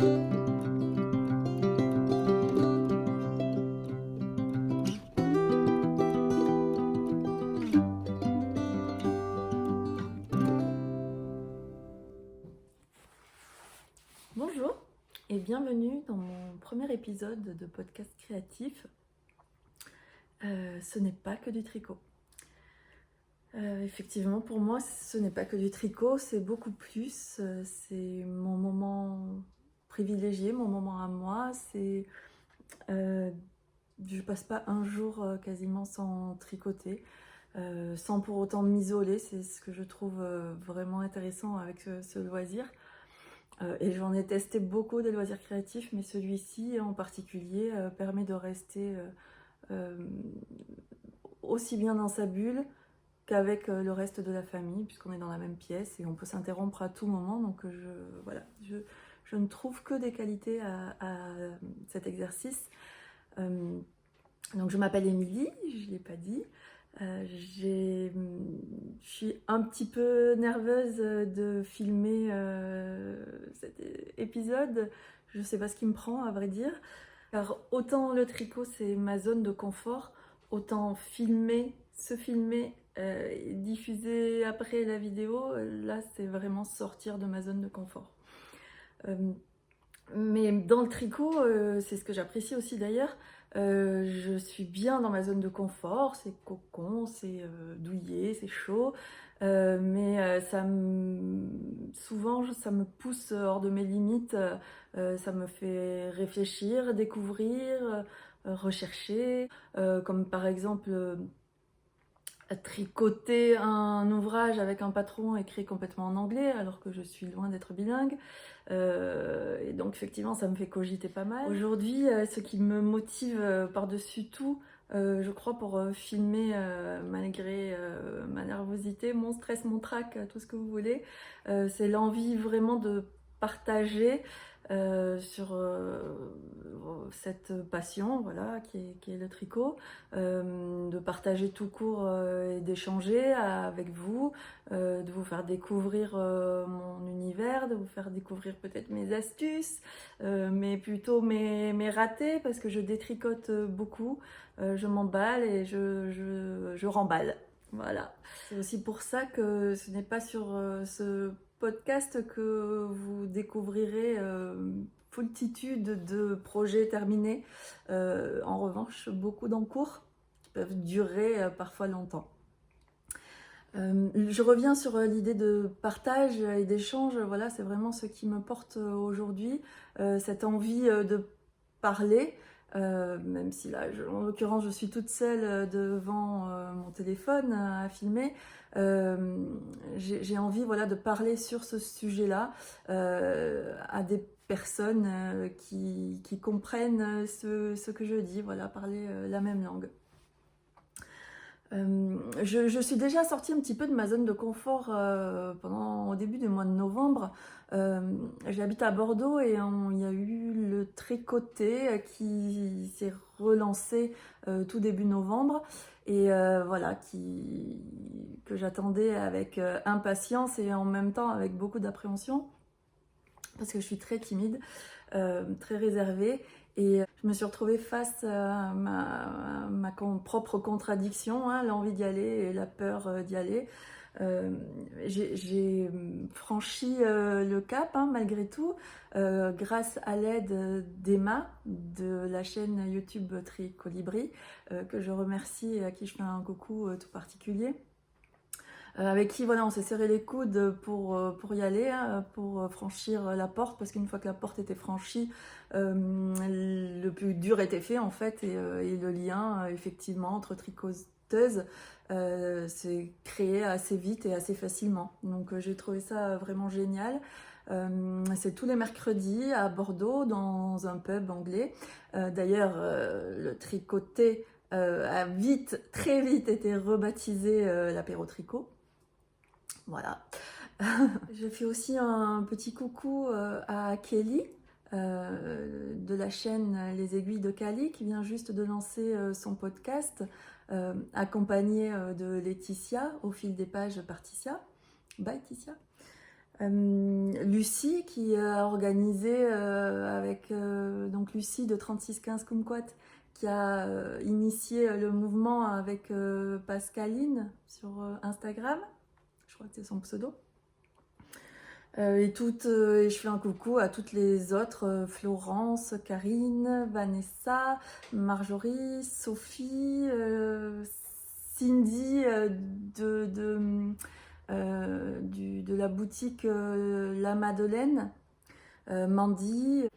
Bonjour et bienvenue dans mon premier épisode de podcast créatif. Ce n'est pas que du tricot. Effectivement, pour moi, ce n'est pas que du tricot, c'est beaucoup plus. C'est mon moment privilégié, mon moment à moi. Je passe pas un jour quasiment sans tricoter, sans pour autant m'isoler. C'est ce que je trouve vraiment intéressant avec ce loisir. Et j'en ai testé beaucoup des loisirs créatifs, mais celui-ci en particulier permet de rester aussi bien dans sa bulle qu'avec le reste de la famille, puisqu'on est dans la même pièce et on peut s'interrompre à tout moment. Donc je ne trouve que des qualités à cet exercice. Donc je m'appelle Émilie, je ne l'ai pas dit. Je suis un petit peu nerveuse de filmer cet épisode. Je ne sais pas ce qui me prend, à vrai dire. Car autant le tricot, c'est ma zone de confort, autant se filmer, diffuser après la vidéo, là, c'est vraiment sortir de ma zone de confort. Mais dans le tricot, c'est ce que j'apprécie aussi d'ailleurs, je suis bien dans ma zone de confort, c'est cocon, c'est douillet, c'est chaud, mais souvent ça me pousse hors de mes limites, ça me fait réfléchir, découvrir, rechercher, comme par exemple tricoter un ouvrage avec un patron écrit complètement en anglais alors que je suis loin d'être bilingue, et donc effectivement ça me fait cogiter pas mal. Aujourd'hui, ce qui me motive par-dessus tout, je crois, pour filmer malgré ma nervosité, mon stress, mon trac, tout ce que vous voulez, c'est l'envie vraiment de partager sur cette passion, voilà, qui est le tricot, de partager tout court et d'échanger avec vous, de vous faire découvrir mon univers, de vous faire découvrir peut-être mes astuces, mais plutôt mes ratés, parce que je détricote beaucoup, je m'emballe et je remballe. Voilà. C'est aussi pour ça que ce n'est pas sur ce podcast que vous découvrirez foultitude de projets terminés. En revanche, beaucoup d'encours qui peuvent durer parfois longtemps. Je reviens sur l'idée de partage et d'échange. Voilà, c'est vraiment ce qui me porte aujourd'hui, cette envie de parler. Même si là, en l'occurrence, je suis toute seule devant mon téléphone à filmer, j'ai envie, voilà, de parler sur ce sujet-là à des personnes qui comprennent ce que je dis, voilà, parler la même langue. Je suis déjà sortie un petit peu de ma zone de confort au début du mois de novembre. J'habite à Bordeaux et il y a eu le tricoté qui s'est relancé tout début novembre, et voilà, que j'attendais avec impatience et en même temps avec beaucoup d'appréhension, parce que je suis très timide, très réservée. Et je me suis retrouvée face à ma propre contradiction, hein, l'envie d'y aller et la peur d'y aller. J'ai franchi le cap, hein, malgré tout, grâce à l'aide d'Emma de la chaîne YouTube Tricolibri, que je remercie et à qui je fais un coucou tout particulier. Avec qui, voilà, on s'est serré les coudes pour y aller, hein, pour franchir la porte, parce qu'une fois que la porte était franchie, le plus dur était fait en fait, et le lien effectivement entre tricoteuses s'est créé assez vite et assez facilement. Donc j'ai trouvé ça vraiment génial. C'est tous les mercredis à Bordeaux dans un pub anglais. D'ailleurs, le tricoté a très vite été rebaptisé l'apéro tricot. Voilà. Je fais aussi un petit coucou à Kelly de la chaîne Les Aiguilles de Cali, qui vient juste de lancer son podcast, accompagnée de Laetitia, au fil des pages by Ticia. Lucie qui a organisé avec donc Lucie de 3615 Kumquat qui a initié le mouvement avec Pascaline sur Instagram, je crois que c'est son pseudo. Et je fais un coucou à toutes les autres, Florence, Karine, Vanessa, Marjorie, Sophie, Cindy de la boutique La Madeleine, Mandy.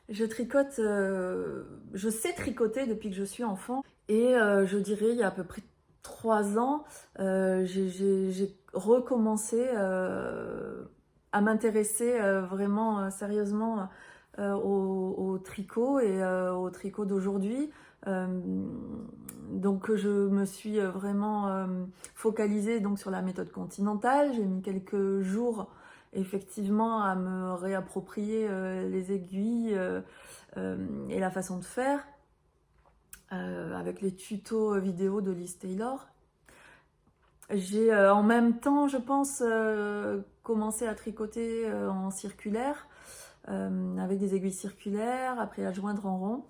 Je tricote, je sais tricoter depuis que je suis enfant et je dirais il y a à peu près 3 ans, j'ai recommencé à m'intéresser vraiment sérieusement au tricot et au tricot d'aujourd'hui. Donc je me suis vraiment focalisée donc sur la méthode continentale. J'ai mis quelques jours effectivement à me réapproprier les aiguilles et la façon de faire avec les tutos vidéo de Liz Taylor. J'ai en même temps, je pense, commencé à tricoter en circulaire, avec des aiguilles circulaires, après à joindre en rond.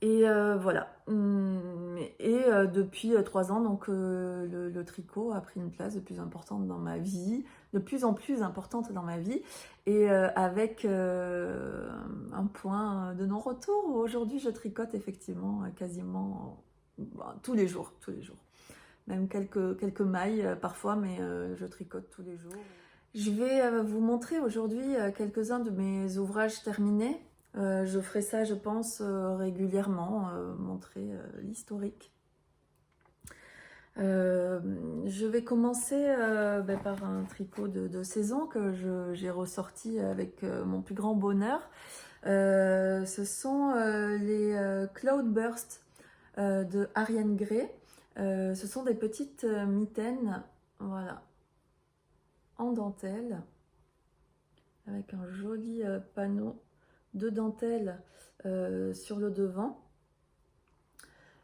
Et voilà. Et depuis 3 ans, donc, le tricot a pris une place de plus importante dans ma vie, de plus en plus importante dans ma vie, et avec un point de non-retour. Aujourd'hui, je tricote effectivement quasiment tous les jours. Même quelques mailles parfois, mais je tricote tous les jours. Je vais vous montrer aujourd'hui quelques-uns de mes ouvrages terminés. Je ferai ça, je pense, régulièrement, montrer l'historique. Je vais commencer par un tricot de saison que j'ai ressorti avec mon plus grand bonheur. Ce sont les Cloudburst de Ariane Gray. Ce sont des petites mitaines, voilà, en dentelle, avec un joli panneau de dentelle sur le devant.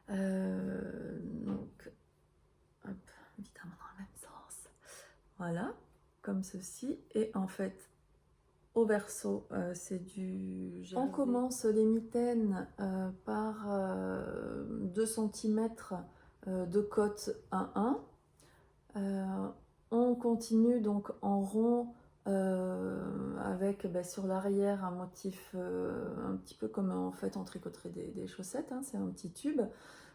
Donc, hop, évidemment dans le même sens. Voilà, comme ceci. Et en fait, au verso, c'est du jersey. On commence les mitaines par 2 cm de côte 1-1. On continue donc en rond avec sur l'arrière un motif un petit peu comme en fait on tricoterait des chaussettes, hein, c'est un petit tube.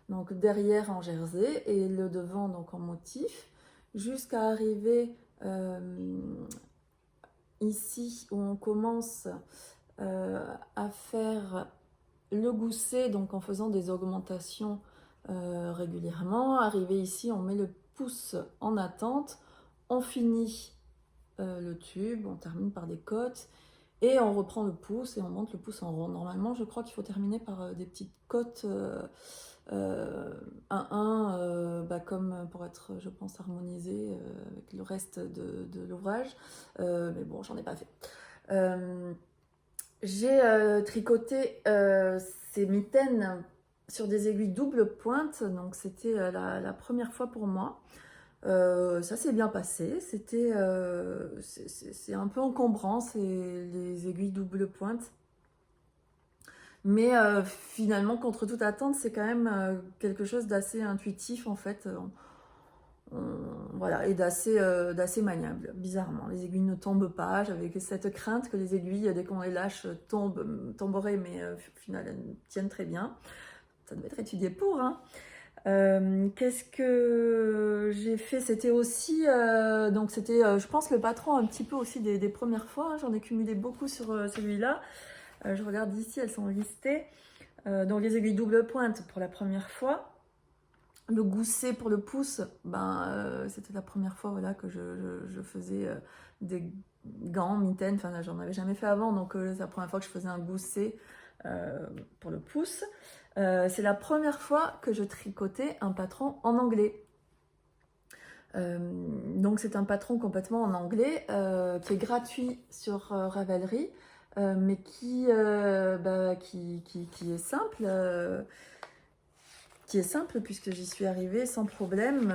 Donc derrière en jersey et le devant donc en motif, jusqu'à arriver ici où on commence à faire le gousset, donc en faisant des augmentations régulièrement. Arrivé ici, on met le pouce en attente, on finit le tube, on termine par des côtes et on reprend le pouce et on monte le pouce en rond. Normalement, je crois qu'il faut terminer par des petites côtes 1-1, comme pour être, je pense, harmonisé avec le reste de l'ouvrage. Mais bon, j'en ai pas fait. J'ai tricoté ces mitaines sur des aiguilles double pointe, donc c'était la première fois pour moi. Ça s'est bien passé, c'est un peu encombrant, les aiguilles double pointe. Mais finalement, contre toute attente, c'est quand même quelque chose d'assez intuitif en fait. Voilà, et d'assez maniable, bizarrement. Les aiguilles ne tombent pas, j'avais cette crainte que les aiguilles, dès qu'on les lâche, tomberaient, mais au final, elles tiennent très bien. Ça devait être étudié pour, hein. Qu'est-ce que j'ai fait? C'était aussi, donc c'était, je pense, le patron un petit peu aussi des premières fois, hein. J'en ai cumulé beaucoup sur celui-là. Je regarde ici, elles sont listées. Donc les aiguilles double pointe pour la première fois. Le gousset pour le pouce, c'était la première fois voilà, que je faisais des gants, mitaines, enfin j'en avais jamais fait avant, donc c'est la première fois que je faisais un gousset pour le pouce. C'est la première fois que je tricotais un patron en anglais. Donc c'est un patron complètement en anglais qui est gratuit sur Ravelry, mais qui est simple. qui est simple puisque j'y suis arrivée sans problème.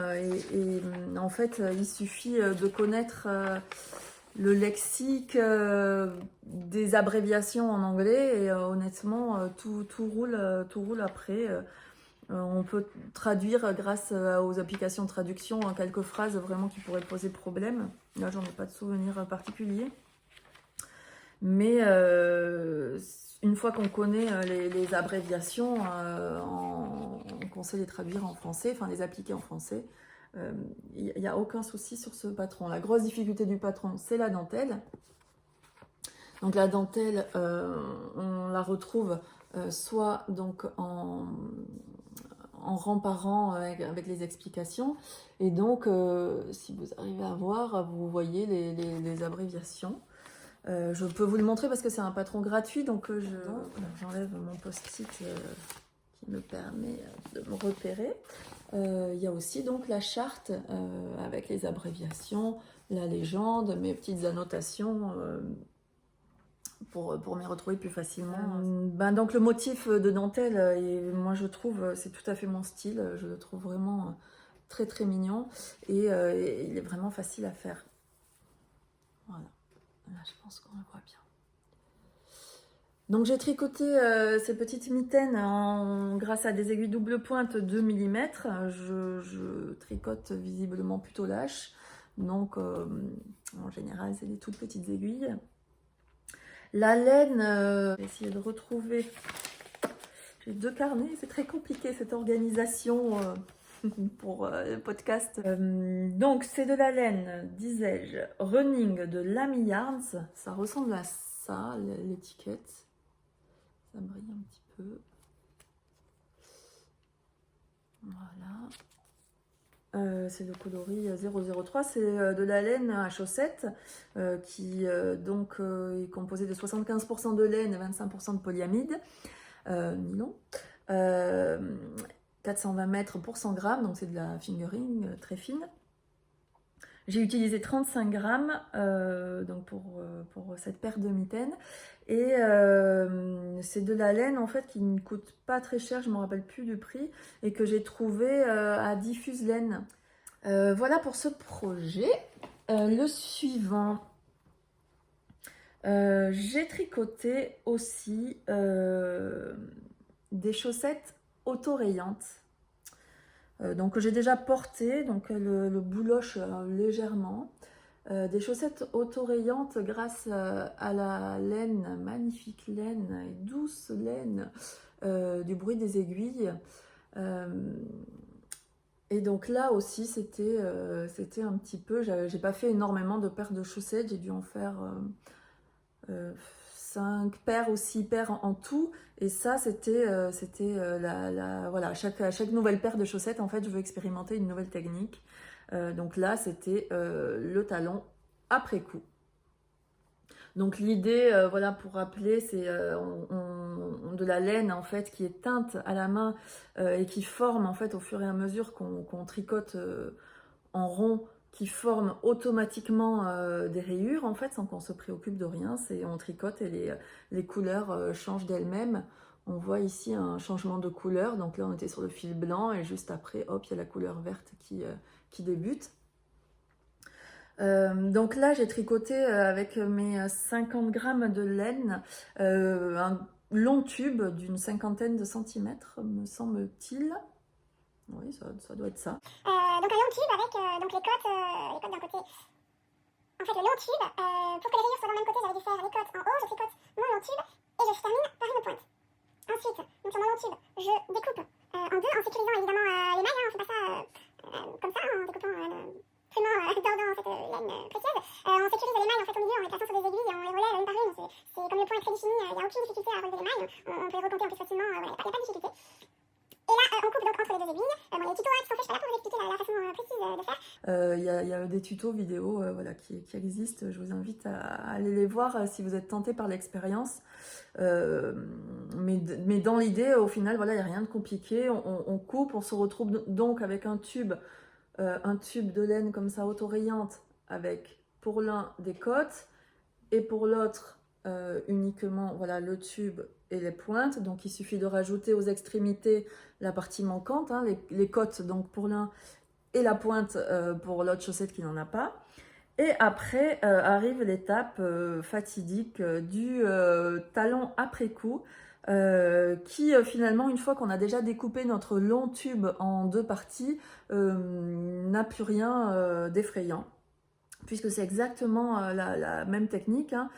Et en fait, il suffit de connaître le lexique des abréviations en anglais et honnêtement, tout roule après. On peut traduire grâce aux applications de traduction quelques phrases vraiment qui pourraient poser problème. Là, j'en ai pas de souvenir particulier. Mais une fois qu'on connaît les abréviations, qu'on sait les traduire en français, enfin les appliquer en français, il n'y a aucun souci sur ce patron. La grosse difficulté du patron, c'est la dentelle. Donc la dentelle, on la retrouve soit donc en rang par rang avec les explications. Et donc, si vous arrivez à voir, vous voyez les abréviations. Je peux vous le montrer parce que c'est un patron gratuit, donc j'enlève mon post-it qui me permet de me repérer. Il y a aussi donc la charte avec les abréviations, la légende, mes petites annotations pour m'y retrouver plus facilement. Donc le motif de dentelle, et moi je trouve, c'est tout à fait mon style, je le trouve vraiment très très mignon et il est vraiment facile à faire. Voilà. Là, je pense qu'on le voit bien. Donc j'ai tricoté ces petites mitaines grâce à des aiguilles double pointe 2 mm. Je tricote visiblement plutôt lâche. Donc en général, c'est des toutes petites aiguilles. La laine, je vais essayer de retrouver. J'ai 2 carnets, c'est très compliqué cette organisation pour le podcast. Donc c'est de la laine, disais-je, running de Lamy Yarns. Ça ressemble à ça, l'étiquette. Ça brille un petit peu. Voilà. C'est le coloris 003. C'est de la laine à chaussettes qui donc est composée de 75% de laine et 25% de polyamide, nylon. 420 mètres pour 100 grammes, donc c'est de la fingering très fine. J'ai utilisé 35 grammes donc pour cette paire de mitaines. Et c'est de la laine en fait qui ne coûte pas très cher, je ne me rappelle plus du prix, et que j'ai trouvé à Diffuse Laine. Voilà pour ce projet. Le suivant, j'ai tricoté aussi des chaussettes autorayantes. Donc j'ai déjà porté, donc le bouloche légèrement. Des chaussettes autorayantes grâce à la laine, magnifique laine et douce laine du bruit des aiguilles. Et donc là aussi c'était un petit peu, j'ai pas fait énormément de paires de chaussettes, j'ai dû en faire 5 paires ou 6 paires en tout. Et ça, c'était voilà, chaque nouvelle paire de chaussettes, en fait, je veux expérimenter une nouvelle technique. Donc là, c'était le talon après coup. Donc l'idée, voilà, pour rappeler, c'est de la laine, en fait, qui est teinte à la main et qui forme, en fait, au fur et à mesure qu'on tricote en rond, qui forment automatiquement des rayures en fait sans qu'on se préoccupe de rien. On tricote et les couleurs changent d'elles-mêmes. On voit ici un changement de couleur, donc là on était sur le fil blanc et juste après hop il y a la couleur verte qui débute. Donc là j'ai tricoté avec mes 50 grammes de laine un long tube d'une 50aine de centimètres me semble-t-il. Oui, ça doit être ça. Donc un long tube avec donc les côtes d'un côté. En fait, le long tube, pour que les rayures soient dans le même côté, j'avais dû faire les côtes en haut, je tricote mon long tube et je termine par une pointe. Ensuite, donc sur mon long tube, je découpe en deux en sécurisant évidemment les mailles, hein, on fait pas ça comme ça, en découpant vraiment dans cette laine précieuse. On sécurise les mailles en fait au milieu en les plaçant sur des aiguilles et on les relève une par une. C'est comme le point est très défini, il n'y a aucune difficulté à relever les mailles, on peut les recompter en plus facilement, il n'y a pas de difficulté. Et là, on coupe donc entre les deux aiguilles. Les tutos qui sont faits, je suis pas là pour vous expliquer la façon précise de faire. Il y a des tutos vidéo voilà, qui existent. Je vous invite à aller les voir si vous êtes tenté par l'expérience. Mais dans l'idée, au final, voilà, il n'y a rien de compliqué. On coupe, on se retrouve donc avec un tube de laine comme ça, autorayante, avec pour l'un des côtes et pour l'autre uniquement voilà, le tube et les pointes. Donc il suffit de rajouter aux extrémités la partie manquante, hein, les côtes donc pour l'un et la pointe pour l'autre chaussette qui n'en a pas. Et après arrive l'étape fatidique du talon après coup, qui finalement, une fois qu'on a déjà découpé notre long tube en 2 parties, n'a plus rien d'effrayant. Puisque c'est exactement la même technique, hein,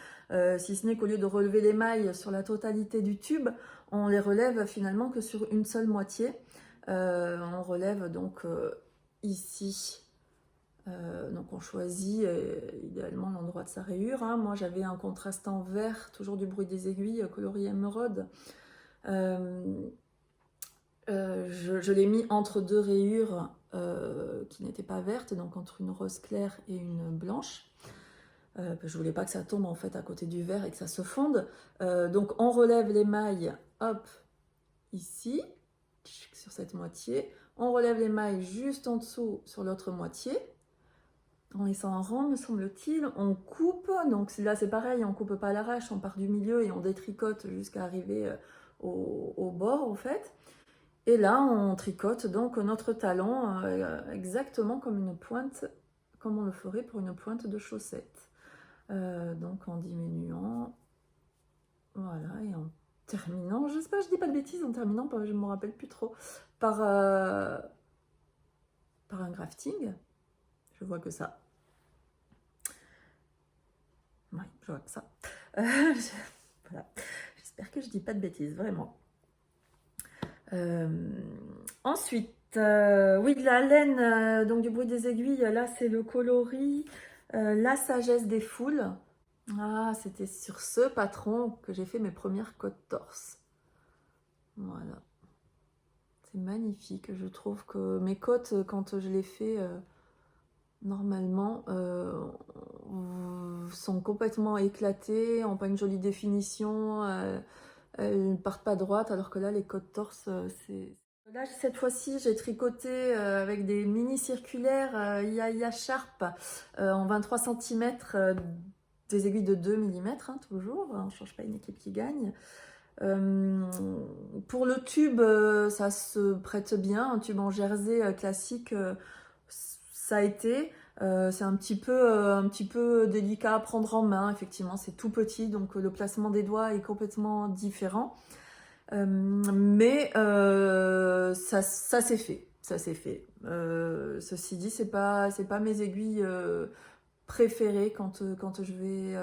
si ce n'est qu'au lieu de relever les mailles sur la totalité du tube, on les relève finalement que sur une seule moitié. On relève donc ici. Donc on choisit idéalement l'endroit de sa rayure, hein. Moi j'avais un contrastant vert, toujours du bruit des aiguilles, coloris émeraude. Je l'ai mis entre 2 rayures qui n'étaient pas vertes, donc entre une rose claire et une blanche. Je voulais pas que ça tombe en fait à côté du vert et que ça se fonde. Donc on relève les mailles, hop, ici, sur cette moitié. On relève les mailles juste en dessous sur l'autre moitié. On laisse en rond, me semble-t-il. On coupe, donc là c'est pareil, on coupe pas à l'arrache, on part du milieu et on détricote jusqu'à arriver au bord en fait. Et là on tricote donc notre talon exactement comme une pointe, comme on le ferait pour une pointe de chaussette. Donc en diminuant, voilà, et en terminant, je sais pas, je dis pas de bêtises, en terminant, je me rappelle plus trop, par un grafting. Je vois que ça. Oui, je vois que ça. Voilà. J'espère que je dis pas de bêtises, vraiment. Ensuite, oui, de la laine, donc du bruit des aiguilles, là c'est le coloris La sagesse des foules. Ah, c'était sur ce patron que j'ai fait mes premières côtes torse. Voilà. C'est magnifique, je trouve que mes côtes, quand je les fais normalement, sont complètement éclatées, n'ont pas une jolie définition, elles ne partent pas droite, alors que là, les côtes torse, c'est... Là, cette fois-ci, j'ai tricoté avec des mini circulaires Yaya Sharp en 23 cm, des aiguilles de 2 mm, hein, toujours, on ne change pas une équipe qui gagne. Pour le tube, ça se prête bien, un tube en jersey classique, ça a été. C'est un petit peu délicat à prendre en main, effectivement, c'est tout petit, donc le placement des doigts est complètement différent. Mais ça s'est fait, ça s'est fait. Ceci dit, c'est pas mes aiguilles préférées quand je vais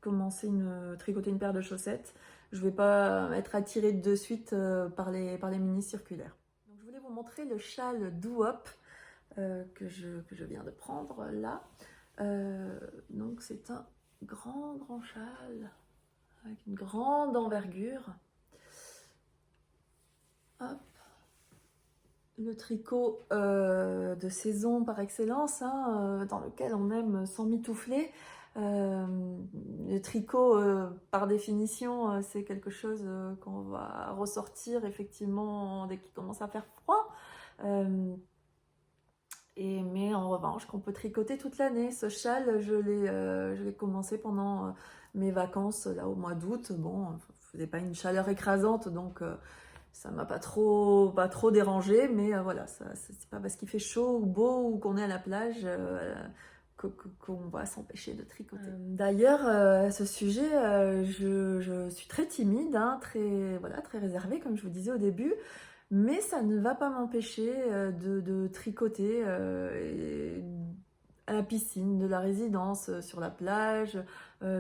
commencer tricoter une paire de chaussettes. Je vais pas être attirée de suite par les mini circulaires. Donc, je voulais vous montrer le châle Doop que je viens de prendre là. Donc c'est un grand châle avec une grande envergure. Hop. Le tricot de saison par excellence, hein, dans lequel on aime s'emmitoufler. Le tricot, par définition, c'est quelque chose qu'on va ressortir effectivement dès qu'il commence à faire froid. Mais en revanche, qu'on peut tricoter toute l'année. Ce châle, je l'ai commencé pendant mes vacances, là au mois d'août. Bon, il faisait pas une chaleur écrasante, donc ça m'a pas trop dérangé. Mais voilà, c'est pas parce qu'il fait chaud ou beau ou qu'on est à la plage qu'on va s'empêcher de tricoter. D'ailleurs, à ce sujet, je suis très timide, hein, très réservée, comme je vous disais au début. Mais ça ne va pas m'empêcher de tricoter à la piscine de la résidence, sur la plage,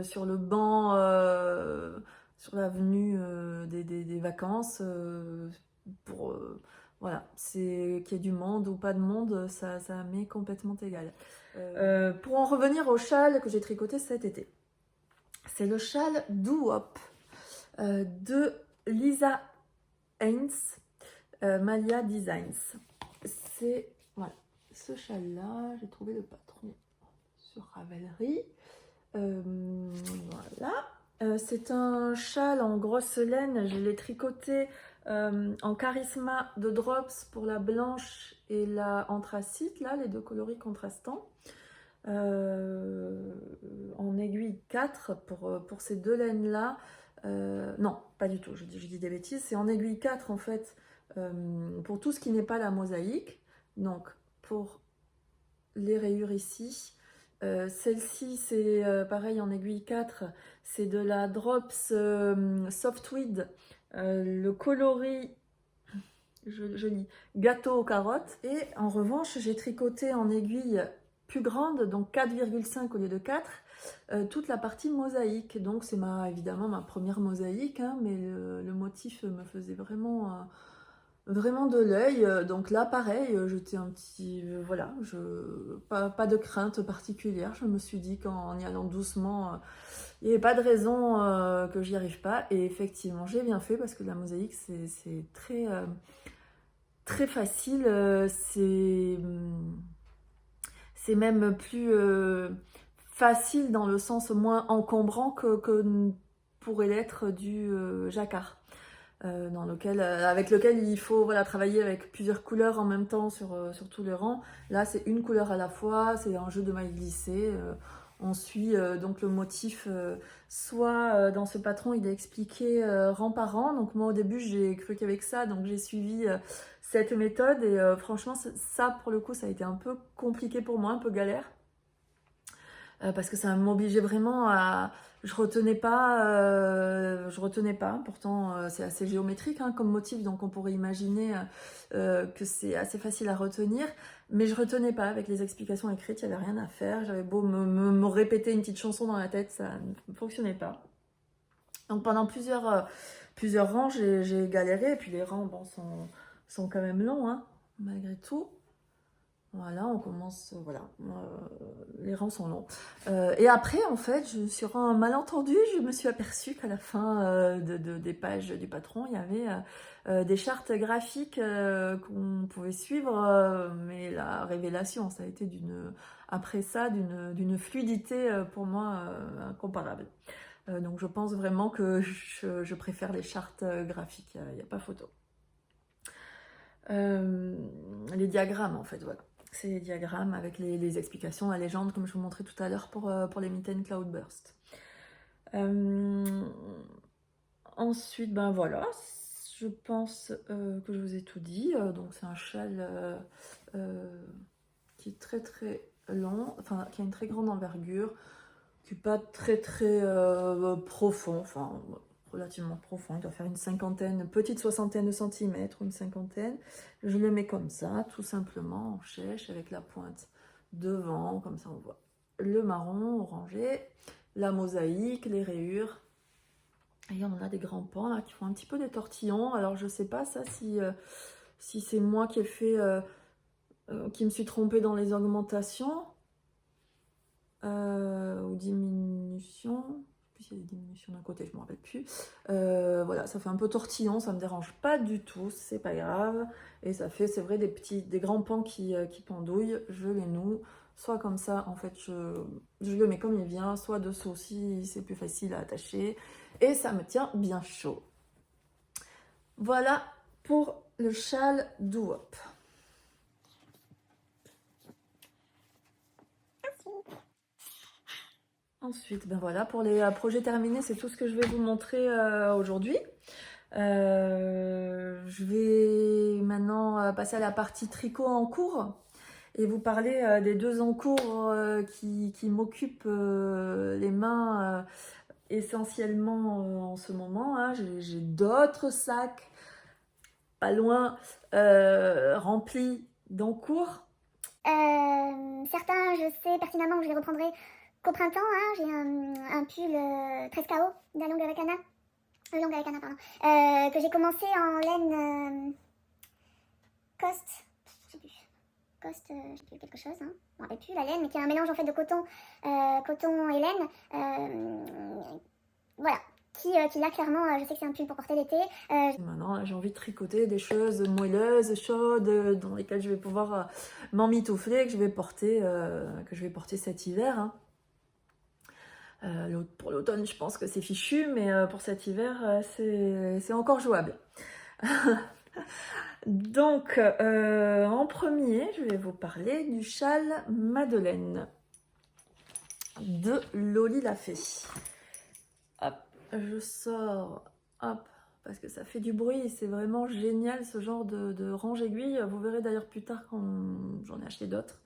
sur le banc, sur l'avenue des vacances. Voilà, qu'il y ait du monde ou pas de monde, ça m'est complètement égal. Pour en revenir au châle que j'ai tricoté cet été. C'est le châle Doop de Lisa Haynes. Malia Designs. C'est voilà, ce châle-là, j'ai trouvé le patron sur Ravelry. Voilà. C'est un châle en grosse laine. Je l'ai tricoté en charisma de drops pour la blanche et la anthracite, là, les deux coloris contrastants. en aiguille 4 pour ces deux laines-là. Non, pas du tout, je dis des bêtises. C'est en aiguille 4 en fait, pour tout ce qui n'est pas la mosaïque. Donc, pour les rayures ici. Celle-ci, c'est pareil en aiguille 4, c'est de la Drops Softweed, le coloris, je lis, gâteau aux carottes. Et en revanche, j'ai tricoté en aiguille plus grande, donc 4,5 au lieu de 4, toute la partie mosaïque. Donc c'est évidemment ma première mosaïque, hein, mais le motif me faisait vraiment de l'œil. Donc là pareil, j'étais un petit voilà, pas de crainte particulière. Je me suis dit qu'en y allant doucement, il n'y avait pas de raison que j'y arrive pas. Et effectivement j'ai bien fait, parce que la mosaïque c'est très facile. C'est même plus facile dans le sens moins encombrant que pourrait l'être du jacquard. Avec lequel il faut voilà, travailler avec plusieurs couleurs en même temps sur tout le rang. Là, c'est une couleur à la fois, c'est un jeu de mailles glissées. On suit donc le motif, soit dans ce patron, il est expliqué rang par rang. Donc moi, au début, j'ai cru qu'avec ça, donc j'ai suivi cette méthode. Et franchement, ça, pour le coup, ça a été un peu compliqué pour moi, un peu galère. Parce que ça m'obligeait vraiment à... Je retenais pas, pourtant c'est assez géométrique hein, comme motif, donc on pourrait imaginer que c'est assez facile à retenir, mais je retenais pas avec les explications écrites, il n'y avait rien à faire, j'avais beau me répéter une petite chanson dans la tête, ça ne fonctionnait pas. Donc pendant plusieurs rangs, j'ai galéré, et puis les rangs bon, sont quand même longs, hein, malgré tout. Voilà, on commence, voilà, les rangs sont longs. Et après, en fait, sur un malentendu, je me suis aperçue qu'à la fin des pages du patron, il y avait des chartes graphiques qu'on pouvait suivre, mais la révélation, ça a été après ça, d'une fluidité pour moi incomparable. Donc je pense vraiment que je préfère les chartes graphiques, il n'y a pas photo. Les diagrammes, en fait, voilà. C'est les diagrammes avec les explications, la légende, comme je vous montrais tout à l'heure pour les Mitten Cloudburst. Ensuite, ben voilà, je pense que je vous ai tout dit. Donc c'est un châle qui est très très long, enfin qui a une très grande envergure, qui n'est pas très très profond, enfin relativement profond, il doit faire une petite soixantaine de centimètres ou une cinquantaine. Je le mets comme ça, tout simplement en chèche, avec la pointe devant, comme ça on voit le marron orangé, la mosaïque, les rayures. Et on a des grands pans là qui font un petit peu des tortillons. Alors je sais pas ça si c'est moi qui ai fait, qui me suis trompée dans les augmentations ou diminutions. Il y a des diminutions d'un côté, je ne me rappelle plus. Voilà, ça fait un peu tortillon, ça me dérange pas du tout, c'est pas grave. Et ça fait, c'est vrai, des grands pans qui pendouillent. Je les noue, soit comme ça, en fait, je le mets comme il vient, soit dessous si c'est plus facile à attacher. Et ça me tient bien chaud. Voilà pour le châle Doo-Wop. Ensuite, ben voilà, pour les projets terminés, c'est tout ce que je vais vous montrer aujourd'hui. Je vais maintenant passer à la partie tricot en cours et vous parler des deux en cours qui m'occupent les mains essentiellement en ce moment. Hein. J'ai d'autres sacs pas loin remplis d'encours. Certains, je sais pertinemment que je les reprendrai qu'au printemps. Hein. J'ai un pull 13KO d'Along Galacana, que j'ai commencé en laine Cost, je sais plus, quelque chose, hein. Je me rappelle plus la laine, mais qui est un mélange en fait de coton et laine. Voilà. Qui là clairement, je sais que c'est un pull pour porter l'été. Maintenant, j'ai envie de tricoter des choses moelleuses, chaudes, dans lesquelles je vais pouvoir m'emmitoufler, que je vais porter cet hiver. Hein. Pour l'automne, je pense que c'est fichu, mais pour cet hiver, c'est encore jouable. Donc, en premier, je vais vous parler du châle Madeleine. de Loli la Fée. Hop, je sors, hop, parce que ça fait du bruit et c'est vraiment génial ce genre de range aiguille. Vous verrez d'ailleurs plus tard quand j'en ai acheté d'autres,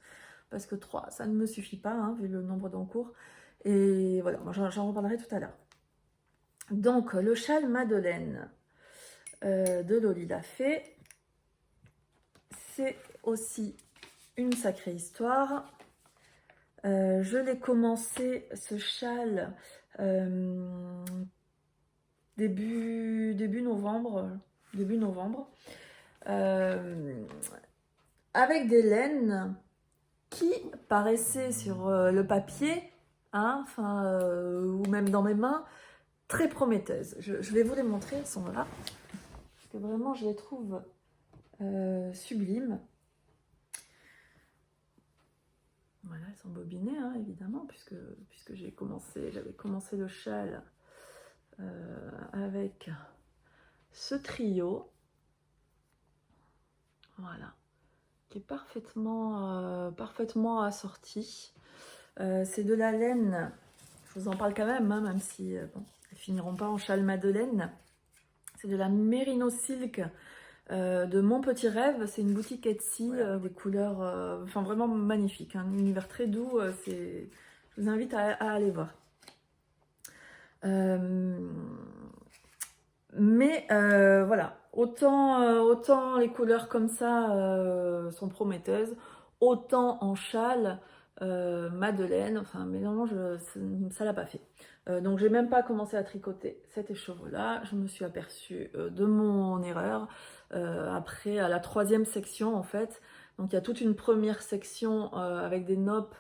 parce que 3, ça ne me suffit pas, hein, vu le nombre d'encours. Et voilà, j'en reparlerai tout à l'heure. Donc, le châle Madeleine de Loli la Fée, c'est aussi une sacrée histoire. Je l'ai commencé, ce châle, début novembre, avec des laines qui paraissaient sur le papier, hein, ou même dans mes mains, très prometteuses. Je vais vous les montrer, elles sont là, parce que vraiment je les trouve sublimes. Voilà, elles sont bobinées, hein, évidemment, puisque j'avais commencé le châle avec ce trio, voilà, qui est parfaitement assorti. C'est de la laine, je vous en parle quand même, hein, même si bon, elles finiront pas en châle Madeleine. C'est de la Merino Silk de Mon Petit Rêve. C'est une boutique Etsy, des couleurs enfin vraiment magnifiques, un univers très doux. Je vous invite à aller voir. Mais voilà, autant les couleurs comme ça sont prometteuses, autant en châle, Madeleine, enfin, mais non, ça l'a pas fait. Donc j'ai même pas commencé à tricoter cet écheveau-là. Je me suis aperçue de mon erreur après, à la 3e section en fait. Donc il y a toute une première section avec des noppes,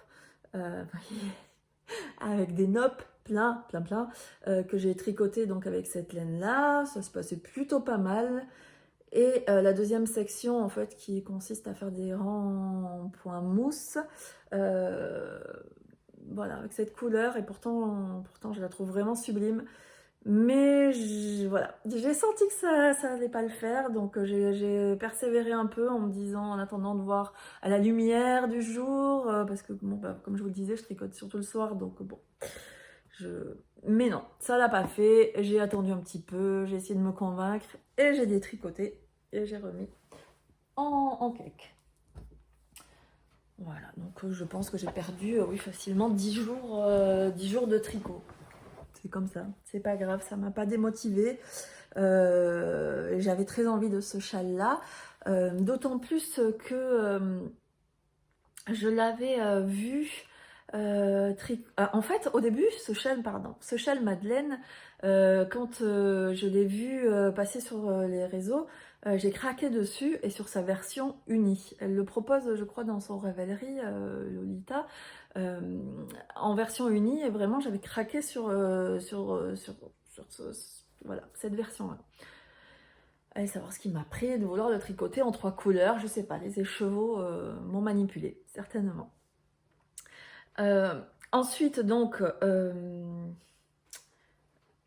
avec des noppes plein, que j'ai tricoté donc avec cette laine là. Ça se passait plutôt pas mal. Et la 2e section en fait qui consiste à faire des rangs en point mousse, voilà, avec cette couleur, et pourtant je la trouve vraiment sublime. Mais voilà, j'ai senti que ça allait pas le faire, donc j'ai persévéré un peu en me disant, en attendant de voir à la lumière du jour, parce que bon, bah, comme je vous le disais, je tricote surtout le soir, donc bon, mais non, ça l'a pas fait. J'ai attendu un petit peu, j'ai essayé de me convaincre et j'ai détricoté et j'ai remis en cake. Voilà, donc je pense que j'ai perdu, oui, facilement 10 jours de tricot. C'est comme ça, c'est pas grave, ça m'a pas démotivée. J'avais très envie de ce châle-là, d'autant plus que je l'avais vu. En fait, au début, ce châle Madeleine, quand je l'ai vu passer sur les réseaux, j'ai craqué dessus, et sur sa version unie. Elle le propose, je crois, dans son Ravelry, Lolita, en version unie, et vraiment, j'avais craqué sur voilà, cette version-là. Allez savoir ce qui m'a pris de vouloir le tricoter en 3 couleurs, je sais pas, les écheveaux m'ont manipulé, certainement. Ensuite, donc,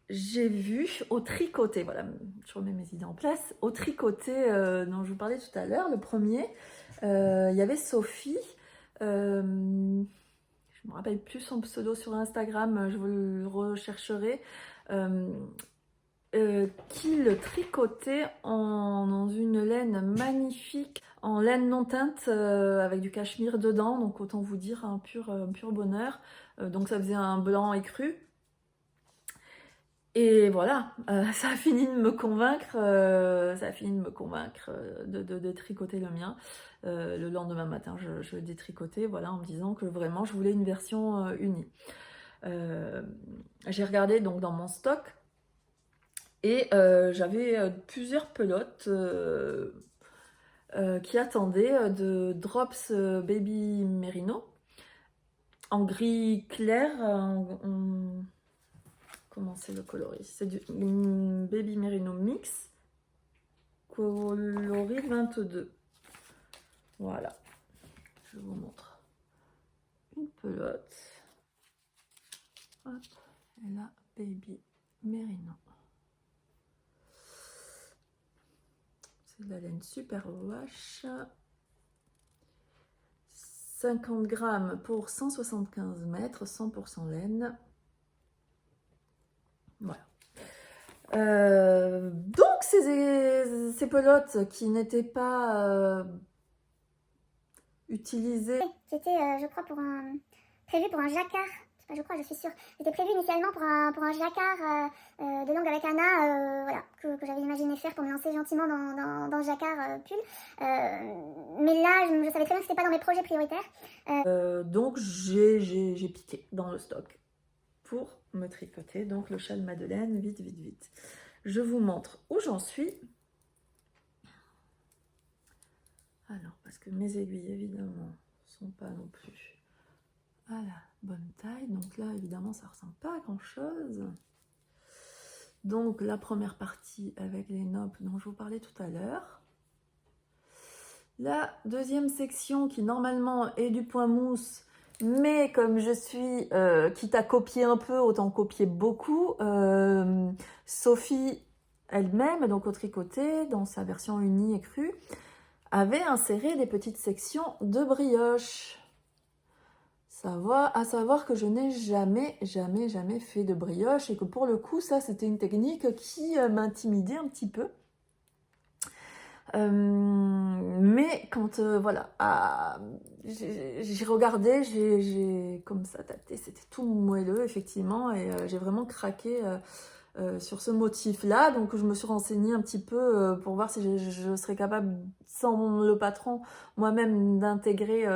j'ai vu au tricoté, voilà, je remets mes idées en place, au tricoté dont je vous parlais tout à l'heure, le premier, il y avait Sophie, je me rappelle plus son pseudo sur Instagram, je vous le rechercherai, qui le tricotait dans une laine magnifique, en laine non teinte, avec du cachemire dedans, donc autant vous dire un pur bonheur. Donc ça faisait un blanc écru. Et voilà, ça a fini de me convaincre, de tricoter le mien. Le lendemain matin, je détricotais, voilà, en me disant que vraiment je voulais une version unie. J'ai regardé donc dans mon stock, et j'avais plusieurs pelotes qui attendaient de Drops Baby Merino en gris clair. Comment c'est le coloris? C'est du Baby Merino Mix coloris 22. Voilà, je vous montre une pelote. Hop, et là, Baby Merino. C'est de la laine super wash. 50 grammes pour 175 mètres, 100% laine. Voilà. Donc ces pelotes qui n'étaient pas utilisées. C'était, je crois, prévu pour un jacquard. Je crois, je suis sûre. C'était prévu initialement pour un jacquard de langue avec Anna, voilà, que j'avais imaginé faire pour me lancer gentiment dans le jacquard pull. Mais là, je savais très bien que c'était pas dans mes projets prioritaires. Donc j'ai piqué dans le stock pour me tricoter donc le châle Madeleine, vite. Je vous montre où j'en suis. Alors, parce que mes aiguilles, évidemment, sont pas non plus à la bonne taille. Donc là, évidemment, ça ressemble pas à grand-chose. Donc, la première partie avec les noppes dont je vous parlais tout à l'heure. La deuxième section qui, normalement, est du point mousse, mais comme je suis, quitte à copier un peu, autant copier beaucoup, Sophie elle-même, donc au tricoté, dans sa version unie et crue, avait inséré des petites sections de brioche. À savoir que je n'ai jamais fait de brioche et que pour le coup, ça, c'était une technique qui m'intimidait un petit peu. Mais quand voilà, j'ai regardé, j'ai comme ça tâté, c'était tout moelleux effectivement, et j'ai vraiment craqué sur ce motif-là. Donc je me suis renseignée un petit peu pour voir si je serais capable, sans le patron, moi-même d'intégrer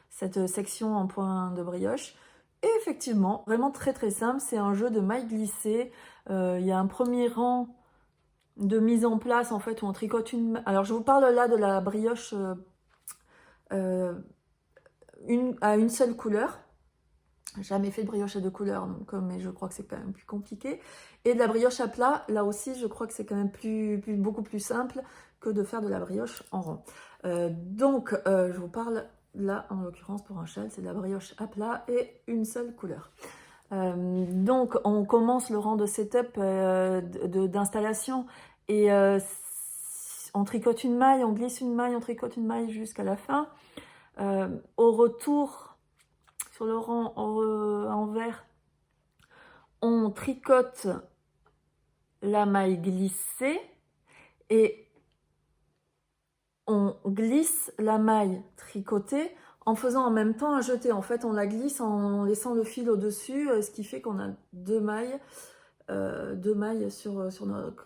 cette section en point de brioche. Et effectivement, vraiment très simple, c'est un jeu de mailles glissées. Il y a un premier rang de mise en place en fait où on tricote une... Alors je vous parle là de la brioche à une seule couleur. Jamais fait de brioche à deux couleurs, donc, mais je crois que c'est quand même plus compliqué. Et de la brioche à plat, là aussi je crois que c'est quand même beaucoup plus simple que de faire de la brioche en rond. Donc je vous parle là en l'occurrence pour un châle, c'est de la brioche à plat et une seule couleur. Donc on commence le rang de setup d'installation et on tricote une maille, on glisse une maille, on tricote une maille jusqu'à la fin. Au retour sur le rang en vert, on tricote la maille glissée et on glisse la maille tricotée en faisant en même temps un jeté. En fait, on la glisse en laissant le fil au-dessus, ce qui fait qu'on a deux mailles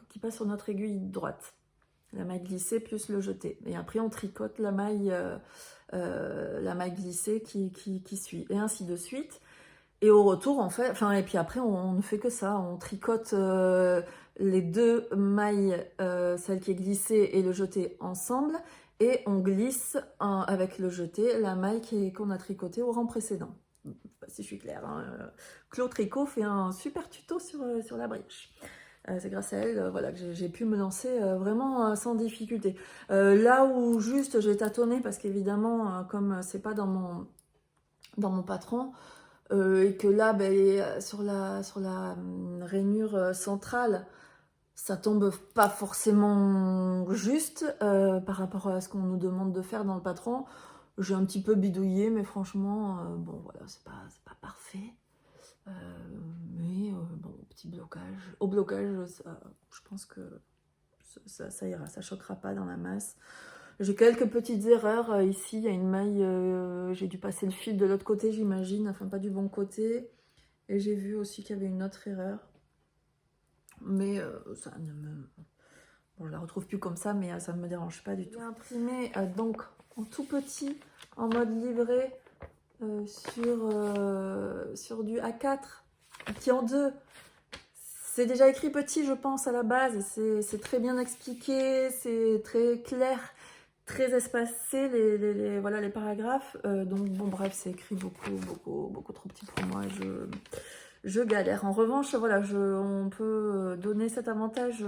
qui passent sur notre aiguille droite. La maille glissée plus le jeté. Et après, on tricote la maille glissée qui suit. Et ainsi de suite. Et au retour, en fait, et puis après, on ne fait que ça. On tricote les deux mailles, celle qui est glissée et le jeté ensemble. Et on glisse avec le jeté la maille qu'on a tricotée au rang précédent. Je sais pas si je suis claire. Hein. Claude Tricot fait un super tuto sur la brioche. C'est grâce à elle voilà, que j'ai pu me lancer vraiment sans difficulté. Là où juste j'ai tâtonné, parce qu'évidemment, comme c'est pas dans mon patron, et que là, sur la rainure centrale, ça tombe pas forcément juste par rapport à ce qu'on nous demande de faire dans le patron. J'ai un petit peu bidouillé, mais franchement, bon voilà, c'est pas parfait. Mais bon, petit blocage. Au blocage, je pense que ça ira, ça choquera pas dans la masse. J'ai quelques petites erreurs. Ici, il y a une maille, j'ai dû passer le fil de l'autre côté, j'imagine, enfin pas du bon côté. Et j'ai vu aussi qu'il y avait une autre erreur. Mais ça ne me... Bon, je la retrouve plus comme ça, mais ça ne me dérange pas du tout. J'ai imprimé donc en tout petit, en mode livret, sur du A4 qui en 2. C'est déjà écrit petit, je pense, à la base. C'est très bien expliqué, c'est très clair, très espacé, voilà, les paragraphes. Donc, bon, bref, c'est écrit beaucoup trop petit pour moi. Je galère. En revanche, voilà, on peut donner cet avantage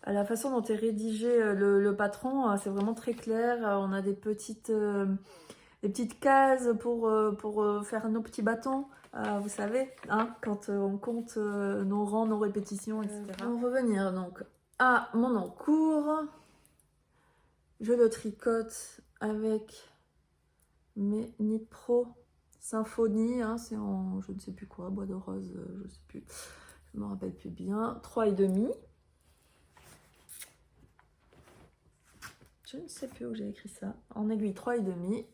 à la façon dont est rédigé le patron. C'est vraiment très clair. On a des petites cases pour faire nos petits bâtons. Vous savez, hein, quand on compte nos rangs, nos répétitions, etc. On va revenir donc à mon encours. Je le tricote avec mes Knit Pro Symphonie, hein, c'est en je ne sais plus quoi, bois de rose, je sais plus, je me rappelle plus bien, 3,5. Je ne sais plus où j'ai écrit ça, en aiguille 3,5.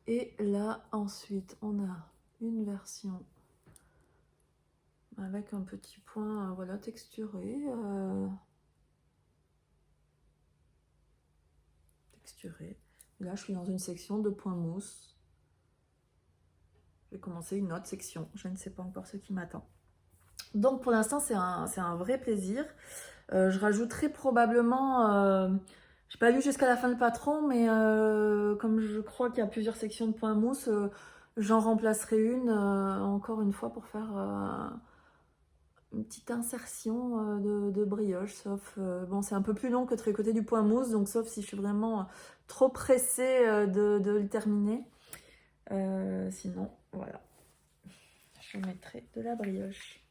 Et là ensuite on a une version avec un petit point, voilà, texturé. Texturé. Et là je suis dans une section de points mousse. Je vais commencer une autre section, je ne sais pas encore ce qui m'attend. Donc pour l'instant c'est un vrai plaisir. Je rajouterai probablement, j'ai pas lu jusqu'à la fin le patron, mais comme je crois qu'il y a plusieurs sections de points mousse, j'en remplacerai une encore une fois pour faire une petite insertion de brioche, sauf, bon c'est un peu plus long que tricoter du point mousse, donc sauf si je suis vraiment trop pressée de le terminer. Sinon, voilà, je mettrai de la brioche.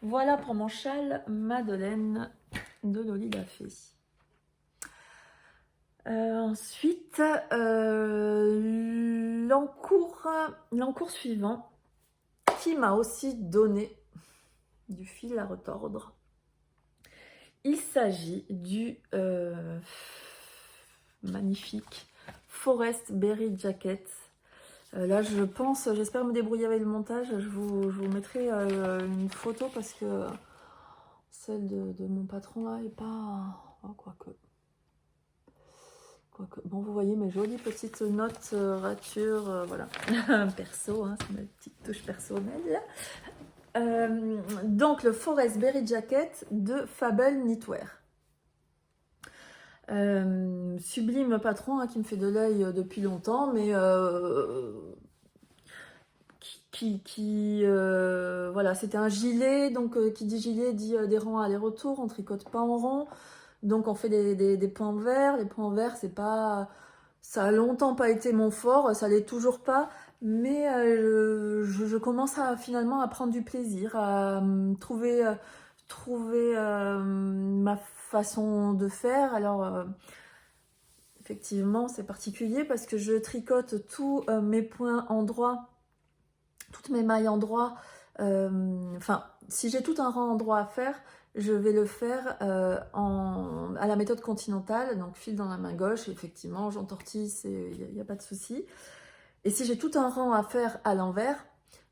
Voilà pour mon châle Madeleine de Loli la Fée. Ensuite, l'encours suivant qui m'a aussi donné du fil à retordre. Il s'agit du magnifique Forest Berry Jacket. Là, je pense, j'espère me débrouiller avec le montage. Je vous mettrai une photo parce que celle de mon patron là est pas. Oh, quoique. Bon, vous voyez mes jolies petites notes rature, voilà, perso, hein, c'est ma petite touche personnelle. Donc, le Forest Berry Jacket de Fable Knitwear. Sublime patron hein, qui me fait de l'œil depuis longtemps, mais voilà, c'était un gilet, donc qui dit gilet dit des rangs aller-retour, on tricote pas en rond, donc on fait des points verts. Les points verts, c'est pas, ça a longtemps pas été mon fort, ça l'est toujours pas, mais je commence finalement à prendre du plaisir, à trouver ma façon de faire. Alors effectivement, c'est particulier parce que je tricote tous mes points endroits, toutes mes mailles endroits. Enfin, si j'ai tout un rang endroit à faire, je vais le faire à la méthode continentale, donc fil dans la main gauche, effectivement, j'entortille, il n'y a pas de souci. Et si j'ai tout un rang à faire à l'envers,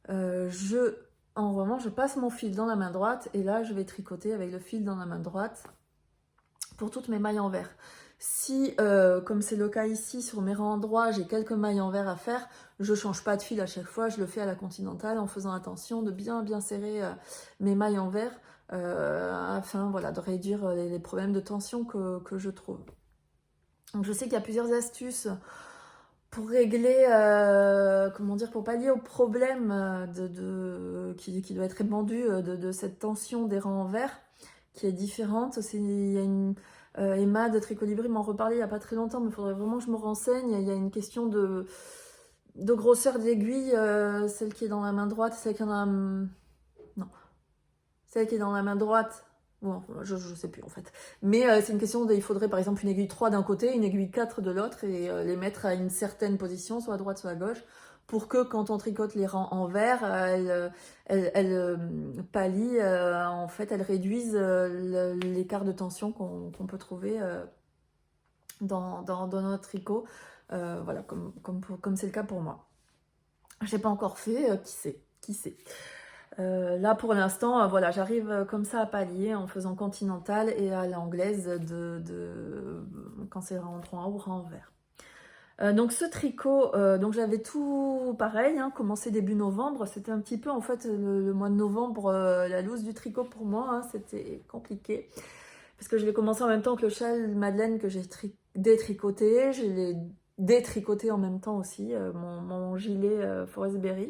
en revanche, je passe mon fil dans la main droite et là, je vais tricoter avec le fil dans la main droite pour toutes mes mailles envers. Si, comme c'est le cas ici, sur mes rangs endroits, j'ai quelques mailles envers à faire, je ne change pas de fil à chaque fois, je le fais à la continentale en faisant attention de bien serrer mes mailles envers afin voilà, de réduire les problèmes de tension que je trouve. Donc je sais qu'il y a plusieurs astuces pour régler, comment dire, pour pallier au problème qui doit être répandu de cette tension des rangs envers qui est différente. Il y a une Emma de Tricolibri m'en reparlait il n'y a pas très longtemps, mais il faudrait vraiment que je me renseigne. Il y a une question de grosseur d'aiguille, celle qui est dans la main droite, celle qui est dans la... Non. Celle qui est dans la main droite, bon, je sais plus en fait. Mais c'est une question il faudrait par exemple une aiguille 3 d'un côté, une aiguille 4 de l'autre, et les mettre à une certaine position, soit à droite, soit à gauche, pour que quand on tricote les rangs envers, elles pallient, en fait, elles réduisent l'écart de tension qu'on peut trouver dans notre tricot. Voilà, comme c'est le cas pour moi. Je n'ai pas encore fait, qui sait. Là pour l'instant, voilà, j'arrive comme ça à pallier en faisant continentale et à l'anglaise quand c'est rang en ou rang envers. Donc ce tricot, donc j'avais tout pareil, hein, commencé début novembre. C'était un petit peu en fait le mois de novembre, la loose du tricot pour moi, hein, c'était compliqué. Parce que je l'ai commencé en même temps que le châle Madeleine que j'ai détricoté. Je l'ai détricoté en même temps aussi, mon gilet Forest Berry.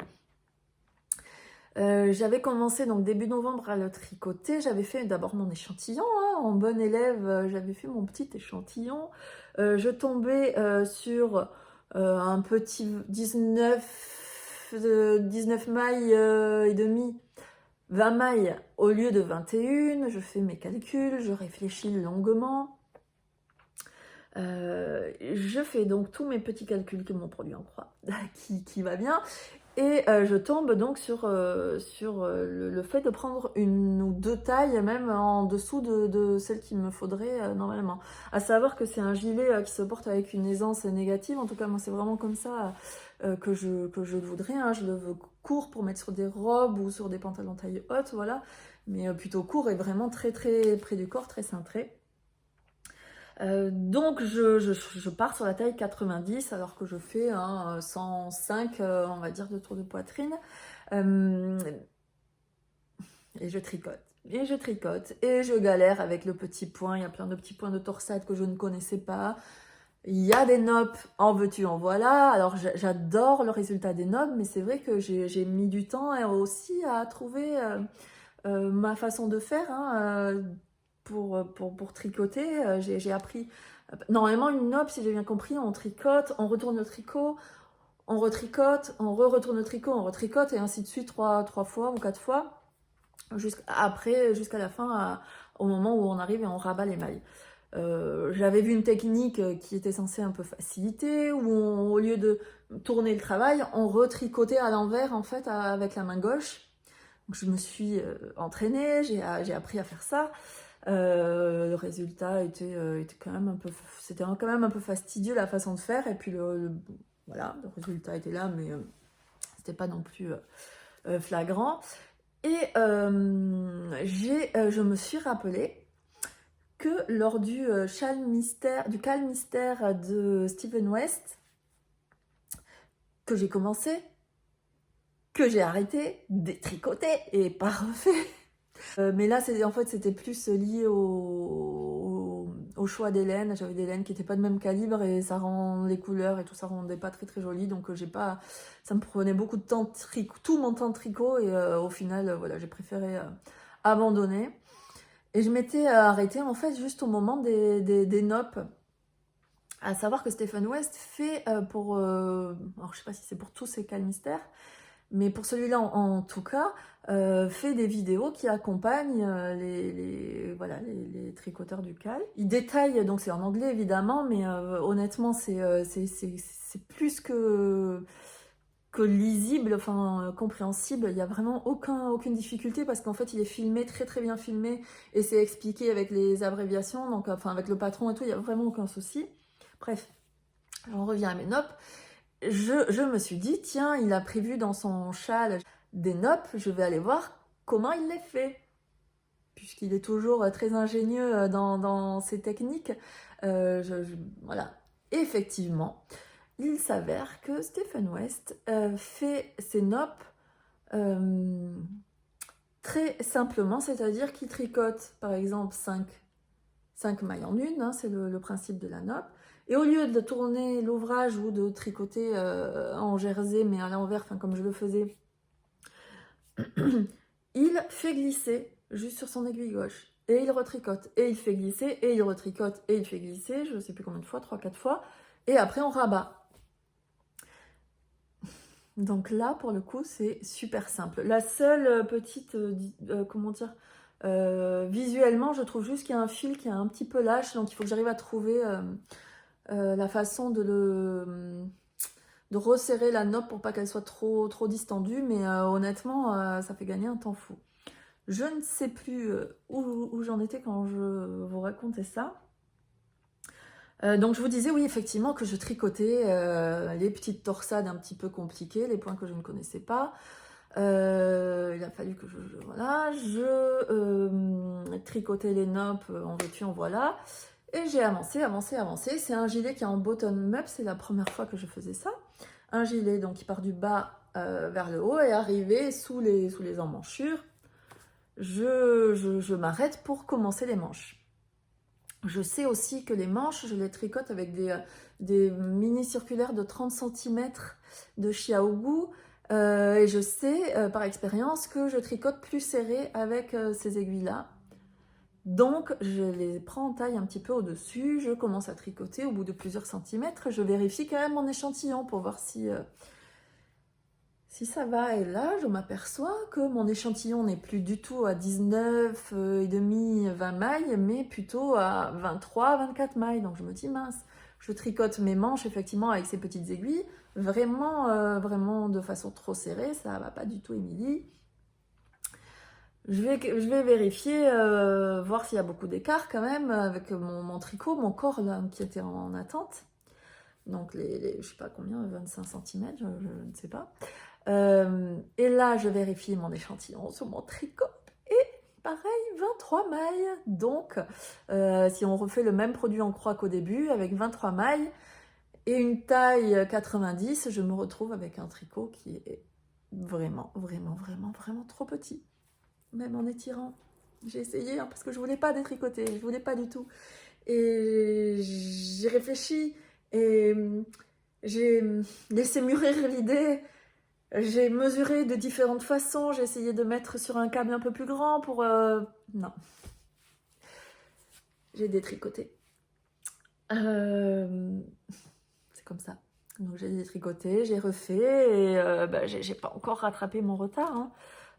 J'avais commencé donc début novembre à le tricoter. J'avais fait d'abord mon échantillon, hein, en bonne élève, j'avais fait mon petit échantillon. Je tombais sur un petit 19 mailles et demi, 20 mailles au lieu de 21. Je fais mes calculs, je réfléchis longuement. Je fais donc tous mes petits calculs que mon produit en croix, qui va bien. Et je tombe donc sur le fait de prendre une ou deux tailles même en dessous de celle qu'il me faudrait normalement. À savoir que c'est un gilet qui se porte avec une aisance négative. En tout cas, moi, c'est vraiment comme ça que je le voudrais. Hein. Je le veux court pour mettre sur des robes ou sur des pantalons taille haute, voilà. Mais plutôt court et vraiment très très près du corps, très cintré. Donc je pars sur la taille 90 alors que je fais 105 on va dire de tour de poitrine et je tricote et je tricote et je galère avec le petit point. Il y a plein de petits points de torsade que je ne connaissais pas. Il y a des nopes, en veux-tu en voilà. Alors j'adore le résultat des nopes, mais c'est vrai que j'ai mis du temps aussi à trouver ma façon de faire pour tricoter. J'ai appris. Normalement, une nope, si j'ai bien compris, on tricote, on retourne le tricot, on retricote, on retourne le tricot, on retricote, et ainsi de suite, trois fois ou 4 fois, jusqu'à la fin, au moment où on arrive et on rabat les mailles. J'avais vu une technique qui était censée un peu faciliter, où au lieu de tourner le travail, on retricotait à l'envers, en fait, avec la main gauche. Donc, je me suis entraînée, j'ai appris à faire ça. Le résultat était quand même c'était quand même un peu fastidieux la façon de faire, et puis voilà, le résultat était là, mais c'était pas non plus flagrant. Et je me suis rappelé que lors du châle mystère de Stephen West, que j'ai commencé, que j'ai arrêté, détricoté et pas refait. Mais là, en fait, c'était plus lié au choix des laines. J'avais des laines qui n'étaient pas de même calibre et ça rend les couleurs et tout ça rendait pas très très joli. Donc ça me prenait beaucoup de temps, tout mon temps de tricot, et au final, voilà, j'ai préféré abandonner. Et je m'étais arrêtée en fait juste au moment des nopes. À savoir que Stephen West fait alors je sais pas si c'est pour tous ses cales mystères, mais pour celui-là en tout cas, fait des vidéos qui accompagnent les tricoteurs du cal. Il détaille, donc c'est en anglais évidemment, mais honnêtement c'est plus que lisible, enfin compréhensible. Il n'y a vraiment aucune difficulté parce qu'en fait il est filmé, très très bien filmé, et c'est expliqué avec les abréviations, donc enfin avec le patron et tout, il n'y a vraiment aucun souci. Bref, j'en reviens à mes nopes. Je me suis dit, tiens, il a prévu dans son châle des nopes, je vais aller voir comment il les fait. Puisqu'il est toujours très ingénieux dans ses techniques. Voilà. Effectivement, il s'avère que Stephen West fait ses nopes très simplement, c'est-à-dire qu'il tricote par exemple 5 mailles en une, c'est le principe de la nope. Et au lieu de tourner l'ouvrage ou de tricoter en jersey, mais à l'envers, comme je le faisais, il fait glisser juste sur son aiguille gauche. Et il retricote. Et il fait glisser. Et il retricote. Et il fait glisser. Je ne sais plus combien de fois, 3-4 fois. Et après, on rabat. Donc là, pour le coup, c'est super simple. La seule petite, comment dire, visuellement, je trouve juste qu'il y a un fil qui est un petit peu lâche. Donc il faut que j'arrive à trouver la façon de resserrer la nope pour pas qu'elle soit trop distendue, mais honnêtement ça fait gagner un temps fou. Je ne sais plus où j'en étais quand je vous racontais ça. Donc je vous disais, oui, effectivement, que je tricotais les petites torsades un petit peu compliquées, les points que je ne connaissais pas. Il a fallu que je tricotais les nopes en veux-tu en voilà. Et j'ai avancé. C'est un gilet qui est en bottom-up, c'est la première fois que je faisais ça. Un gilet donc qui part du bas vers le haut et arrivé sous les emmanchures. Je m'arrête pour commencer les manches. Je sais aussi que les manches, je les tricote avec des mini circulaires de 30 cm de Xiaogu. Et je sais par expérience que je tricote plus serré avec ces aiguilles-là. Donc, je les prends en taille un petit peu au-dessus, je commence à tricoter au bout de plusieurs centimètres, je vérifie quand même mon échantillon pour voir si Si ça va, et là, je m'aperçois que mon échantillon n'est plus du tout à 19 et demi, 20 mailles, mais plutôt à 23, 24 mailles. Donc je me dis, mince, je tricote mes manches, effectivement, avec ces petites aiguilles, vraiment de façon trop serrée, ça va pas du tout, Émilie. Je vais vérifier, voir s'il y a beaucoup d'écart quand même, avec mon tricot, mon corps là, qui était en attente. Donc je sais pas combien, 25 cm, je ne sais pas. Et là, je vérifie mon échantillon sur mon tricot. Et pareil, 23 mailles. Donc, si on refait le même produit en croix qu'au début, avec 23 mailles et une taille 90, je me retrouve avec un tricot qui est vraiment trop petit. Même en étirant. J'ai essayé, hein, parce que je voulais pas détricoter, je voulais pas du tout. Et j'ai réfléchi et j'ai laissé mûrir l'idée. J'ai mesuré de différentes façons, j'ai essayé de mettre sur un câble un peu plus grand pour... Non. J'ai détricoté. C'est comme ça. Donc j'ai détricoté, j'ai refait et j'ai pas encore rattrapé mon retard. Hein.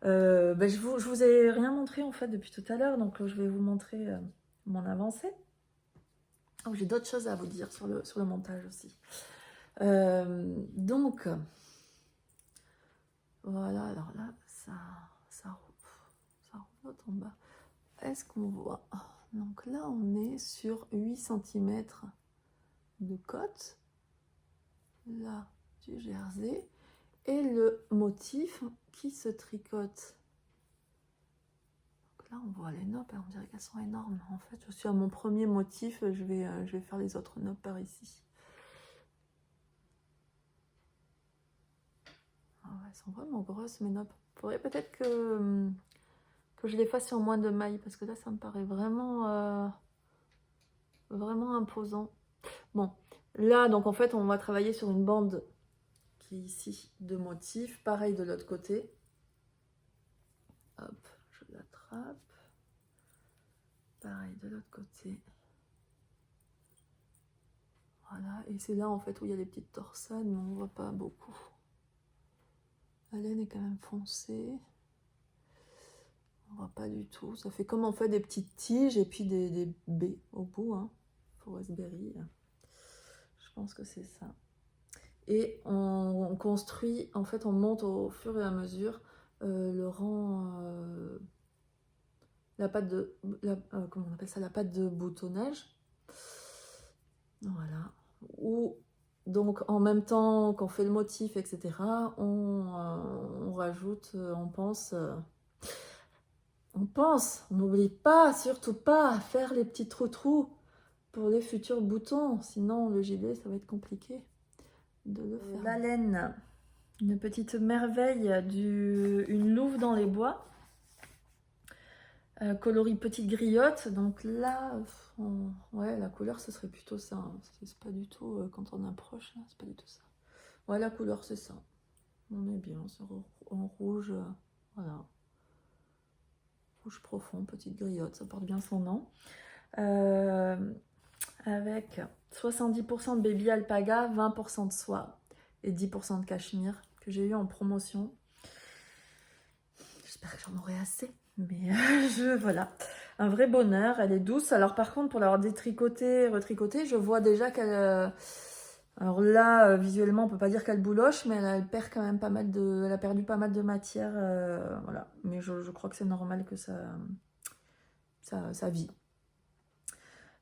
Je vous ai rien montré en fait depuis tout à l'heure, donc je vais vous montrer mon avancée. Oh, j'ai d'autres choses à vous dire sur le montage aussi. Donc... Voilà, alors là, ça remonte en bas. Est-ce qu'on voit? Donc là, on est sur 8 cm de côte. Là, du jersey. Et le motif qui se tricote. Donc là, on voit les noppes, on dirait qu'elles sont énormes. En fait, je suis à mon premier motif, je vais faire les autres noppes par ici. Elles sont vraiment grosses mes noppes. Il faudrait peut-être que je les fasse sur moins de mailles, parce que là ça me paraît vraiment imposant. Bon, là donc en fait on va travailler sur une bande qui est ici de motifs, pareil de l'autre côté. Hop, je l'attrape. Pareil de l'autre côté. Voilà, et c'est là en fait où il y a les petites torsades, mais on ne voit pas beaucoup. La laine est quand même foncée. On voit pas du tout. Ça fait comme en fait des petites tiges et puis des baies au bout. Hein. Forest berry. Je pense que c'est ça. Et on construit, en fait, on monte au fur et à mesure le rang, comment on appelle ça, la pâte de boutonnage. Voilà. Ou donc en même temps qu'on fait le motif, etc., on rajoute, on n'oublie pas, surtout pas, à faire les petits trous pour les futurs boutons. Sinon, le gilet, ça va être compliqué de le faire. La laine, une petite merveille, une louve dans les bois. Coloris petite griotte. Donc là, ouais, la couleur, ce serait plutôt ça. Hein. C'est pas du tout, quand on approche, là, c'est pas du tout ça. Ouais, la couleur, c'est ça. On est bien, c'est en rouge, voilà. Rouge profond, petite griotte, ça porte bien son nom. Avec 70% de baby alpaga, 20% de soie et 10% de cachemire que j'ai eu en promotion. J'espère que j'en aurai assez, mais voilà. Un vrai bonheur, elle est douce. Alors par contre, pour l'avoir détricotée, retricotée, je vois déjà qu'elle... alors là, visuellement, on peut pas dire qu'elle bouloche, mais elle perd quand même pas mal de... Elle a perdu pas mal de matière, voilà. Mais je crois que c'est normal que ça vit.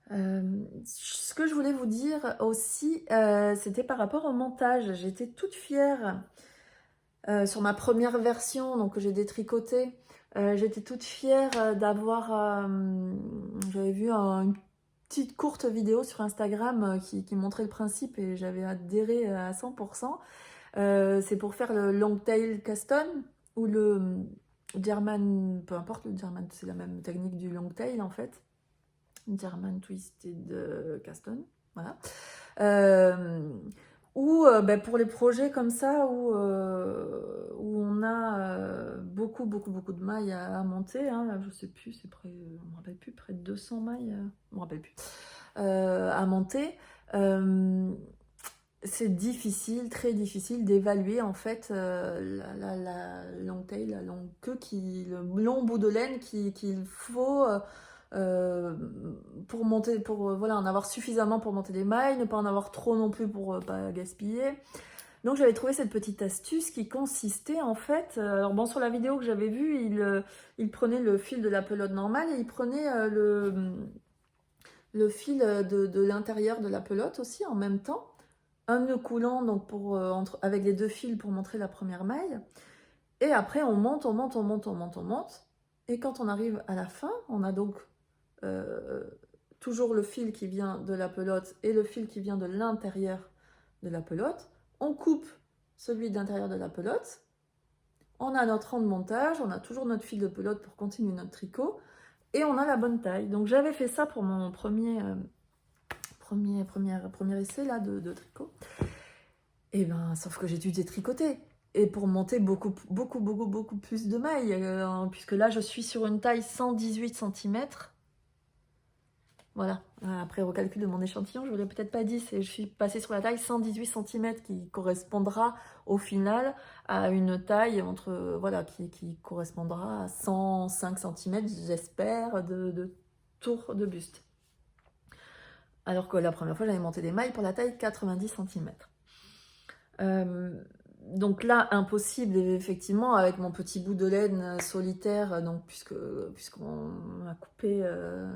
Ce que je voulais vous dire aussi, c'était par rapport au montage. J'étais toute fière sur ma première version, donc que j'ai détricotée. J'étais toute fière d'avoir... j'avais vu une petite courte vidéo sur Instagram qui montrait le principe et j'avais adhéré à 100%. C'est pour faire le Longtail Caston ou le German, peu importe, le German, c'est la même technique du Longtail en fait. German Twisted Caston, voilà. Ou pour les projets comme ça où on a beaucoup de mailles à monter, hein, là, je sais plus, c'est près, on me rappelle plus, près de 200 mailles, on me rappelle plus, à monter. c'est difficile, très difficile d'évaluer en fait la long tail, la longue queue, le long bout de laine qu'il faut pour monter, voilà, en avoir suffisamment pour monter les mailles, ne pas en avoir trop non plus pour pas gaspiller. Donc j'avais trouvé cette petite astuce qui consistait en fait, alors bon, sur la vidéo que j'avais vue, il prenait le fil de la pelote normale et il prenait le fil de l'intérieur de la pelote aussi en même temps. Un nœud coulant donc avec les 2 fils pour montrer la première maille. Et après on monte, on monte, on monte, on monte, on monte. Et quand on arrive à la fin, on a donc toujours le fil qui vient de la pelote et le fil qui vient de l'intérieur de la pelote. On coupe celui de l'intérieur de la pelote. On a notre rang de montage, on a toujours notre fil de pelote pour continuer notre tricot. Et on a la bonne taille. Donc j'avais fait ça pour mon premier essai là, de tricot. Et ben, sauf que j'ai dû détricoter. Et pour monter beaucoup plus de mailles. Puisque là, je suis sur une taille 118 cm. Voilà. Après recalcul de mon échantillon, je ne vous l'ai peut-être pas dit. Je suis passée sur la taille 118 cm qui correspondra au final à une taille voilà, qui correspondra à 105 cm, j'espère, de tour de buste. Alors que la première fois, j'avais monté des mailles pour la taille 90 cm. Donc là, impossible, effectivement, avec mon petit bout de laine solitaire, donc puisqu'on l'a coupé,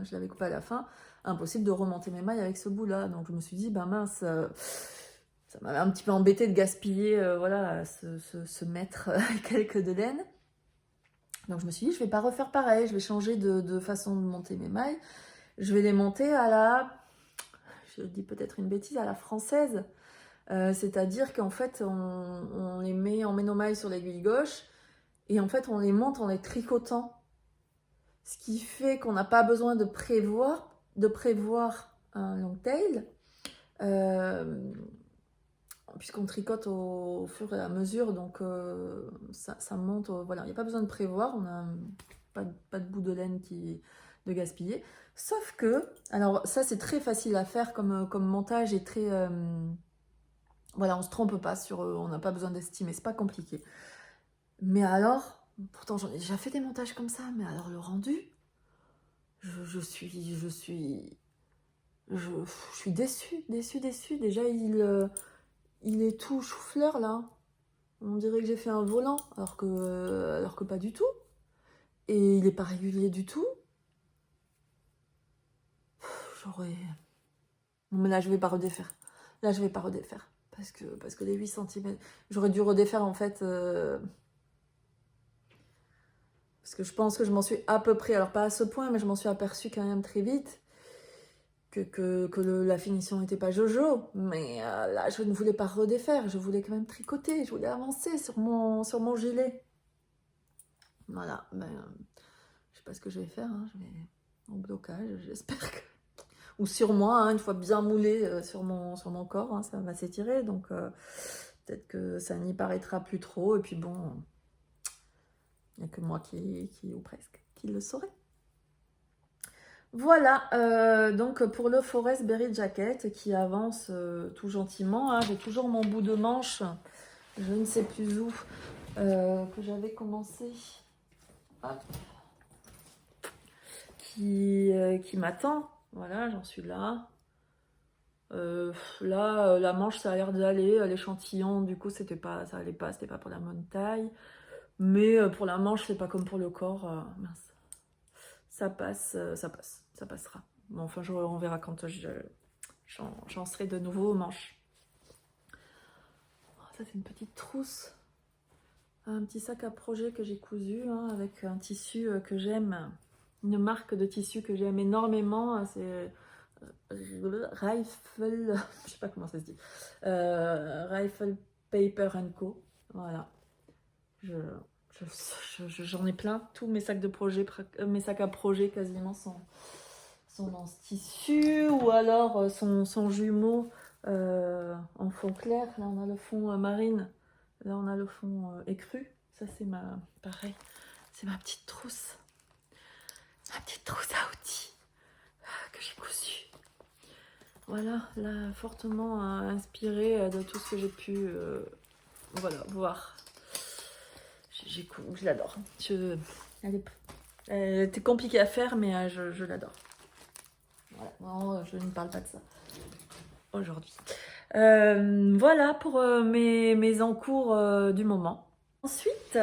je l'avais coupé à la fin, impossible de remonter mes mailles avec ce bout-là. Donc je me suis dit, ben mince, ça m'avait un petit peu embêté de gaspiller voilà, ce mètre et quelques de laine. Donc je me suis dit, je vais pas refaire pareil, je vais changer de façon de monter mes mailles. Je vais les monter à je dis peut-être une bêtise, à la française. C'est-à-dire qu'en fait, on met nos mailles sur l'aiguille gauche et en fait, on les monte en les tricotant. Ce qui fait qu'on n'a pas besoin de prévoir un long tail, puisqu'on tricote au fur et à mesure, donc ça monte, voilà, il n'y a pas besoin de prévoir, on n'a pas de bout de laine de gaspiller. Sauf que, alors ça c'est très facile à faire comme montage et très... voilà, on se trompe pas on n'a pas besoin d'estimer, c'est pas compliqué. Mais alors, pourtant j'en ai déjà fait des montages comme ça, mais alors le rendu, je suis déçue. Déjà, il est tout chou-fleur là. On dirait que j'ai fait un volant, alors que pas du tout. Et il est pas régulier du tout. Mais là, je vais pas redéfaire. Parce que les 8 cm, j'aurais dû redéfaire en fait. Parce que je pense que je m'en suis à peu près, alors pas à ce point, mais je m'en suis aperçue quand même très vite que la finition n'était pas jojo. Mais là, je ne voulais pas redéfaire, je voulais quand même tricoter, je voulais avancer sur mon gilet. Voilà, je sais pas ce que je vais faire, hein. Je vais en blocage, j'espère que... Ou sur moi, hein, une fois bien moulé sur mon corps, hein, ça va s'étirer, donc peut-être que ça n'y paraîtra plus trop, et puis bon, il n'y a que moi ou presque, qui le saurait. Voilà, donc pour le Forest Berry Jacket qui avance tout gentiment, hein, j'ai toujours mon bout de manche, je ne sais plus où, que j'avais commencé, hop, qui m'attend. Voilà, j'en suis là. Là, la manche, ça a l'air d'aller. L'échantillon, du coup, ça allait pas, c'était pas pour la bonne taille. Mais pour la manche, c'est pas comme pour le corps. Mince. Ça passera. Bon, enfin, on verra quand j'en serai de nouveau aux manches. Oh, ça, c'est une petite trousse. Un petit sac à projet que j'ai cousu hein, avec un tissu que j'aime. Une marque de tissu que j'aime énormément. C'est Rifle, je sais pas comment ça se dit, Rifle Paper Co. Voilà, j'en ai plein. Tous mes sacs à projet quasiment sont dans ce tissu ou alors sont jumeaux en fond clair. Là on a le fond marine, là on a le fond écru. Ça c'est pareil, c'est ma petite trousse à outils que j'ai cousu. Voilà, là, fortement inspirée de tout ce que j'ai pu voilà, voir. Je l'adore. Elle était compliquée à faire, mais je l'adore. Voilà, non, je ne parle pas de ça aujourd'hui. Voilà pour mes encours du moment. Ensuite,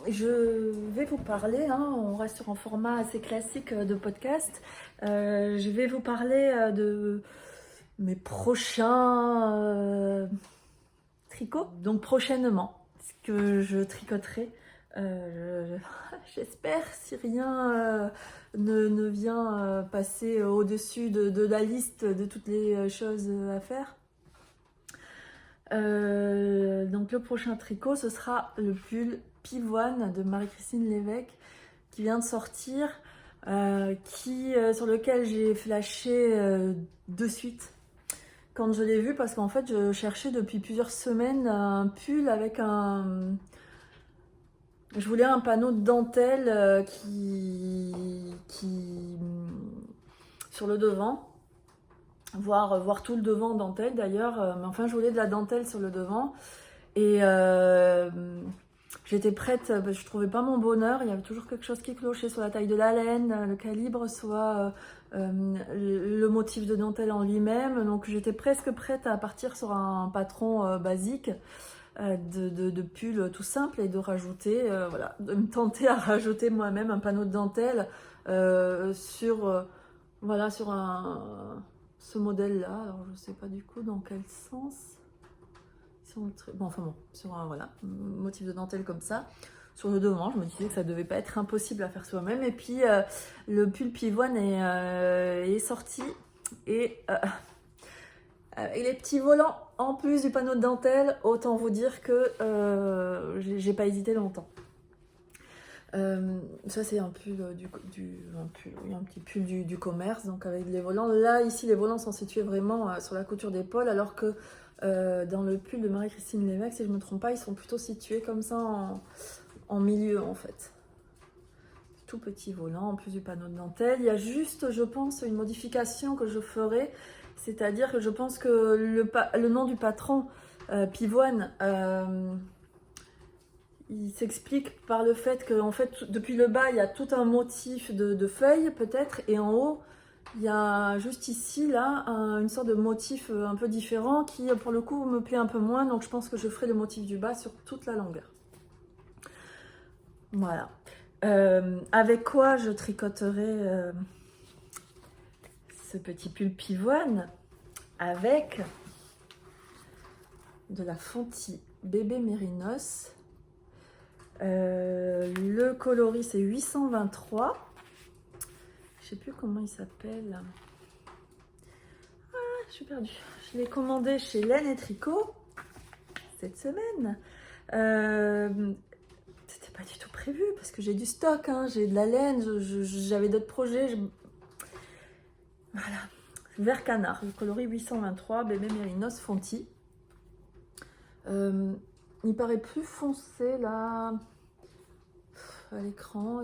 je vais vous parler, hein, on reste sur un format assez classique de podcast. Je vais vous parler de mes prochains tricots. Donc prochainement, ce que je tricoterai. J'espère, si rien ne vient passer au-dessus de la liste de toutes les choses à faire. Donc le prochain tricot, ce sera le pull Pivoine de Marie-Christine Lévesque qui vient de sortir, sur lequel j'ai flashé de suite quand je l'ai vu, parce qu'en fait je cherchais depuis plusieurs semaines un pull avec un... Je voulais un panneau de dentelle qui sur le devant, voir tout le devant dentelle d'ailleurs, mais enfin je voulais de la dentelle sur le devant et j'étais prête, je trouvais pas mon bonheur, il y avait toujours quelque chose qui clochait sur la taille de la laine, le calibre, soit le motif de dentelle en lui-même, donc j'étais presque prête à partir sur un patron basique de pull tout simple et de rajouter, voilà, de me tenter à rajouter moi-même un panneau de dentelle voilà, sur ce modèle-là. Alors je sais pas du coup dans quel sens. Bon, enfin bon, sur un voilà, motif de dentelle comme ça. Sur le devant, je me disais que ça devait pas être impossible à faire soi-même. Et puis le pull Pivoine est sorti et avec les petits volants en plus du panneau de dentelle, autant vous dire que j'ai pas hésité longtemps. Ça c'est un pull un petit pull du commerce, donc avec les volants. Là ici les volants sont situés vraiment sur la couture d'épaule, alors que dans le pull de Marie-Christine Lévesque, si je me trompe pas, ils sont plutôt situés comme ça en milieu en fait. Tout petit volant en plus du panneau de dentelle. Il y a juste, je pense, une modification que je ferai, c'est-à-dire que je pense que le nom du patron Pivoine, il s'explique par le fait que en fait, depuis le bas, il y a tout un motif de feuilles peut-être, et en haut, il y a juste ici, là, une sorte de motif un peu différent qui, pour le coup, me plaît un peu moins. Donc, je pense que je ferai le motif du bas sur toute la longueur. Voilà. Avec quoi je tricoterai ce petit pull Pivoine? Avec de la Fonty bébé mérinos. Le coloris c'est 823. Je sais plus comment il s'appelle. Ah, je suis perdue. Je l'ai commandé chez Laine et Tricot cette semaine. C'était pas du tout prévu parce que j'ai du stock, hein, j'ai de la laine, j'avais d'autres projets. Voilà. Vert canard, le coloris 823, bébé mérinos Fonty. Il paraît plus foncé là à l'écran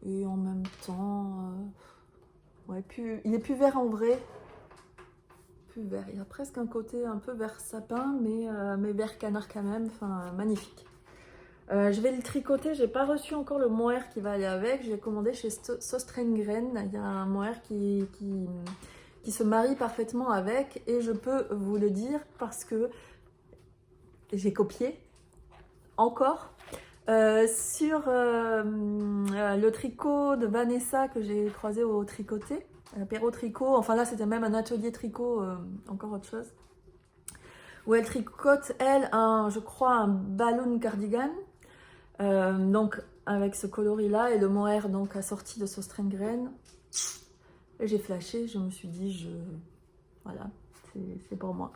et en même temps, ouais, il est plus vert en vrai. Plus vert, il y a presque un côté un peu vert sapin, mais vert canard quand même. Enfin, magnifique. Je vais le tricoter. J'ai pas reçu encore le mohair qui va aller avec. Je l'ai commandé chez Sostrengren. Il y a un mohair qui se marie parfaitement avec, et je peux vous le dire parce que j'ai copié encore sur le tricot de Vanessa que j'ai croisé au tricoté, Perrault Tricot. Enfin là c'était même un atelier tricot, encore autre chose, où elle tricote elle je crois un balloon cardigan, donc avec ce coloris là, et le mohair donc assorti de Sostrengren. Et j'ai flashé, je me suis dit, voilà, c'est pour moi.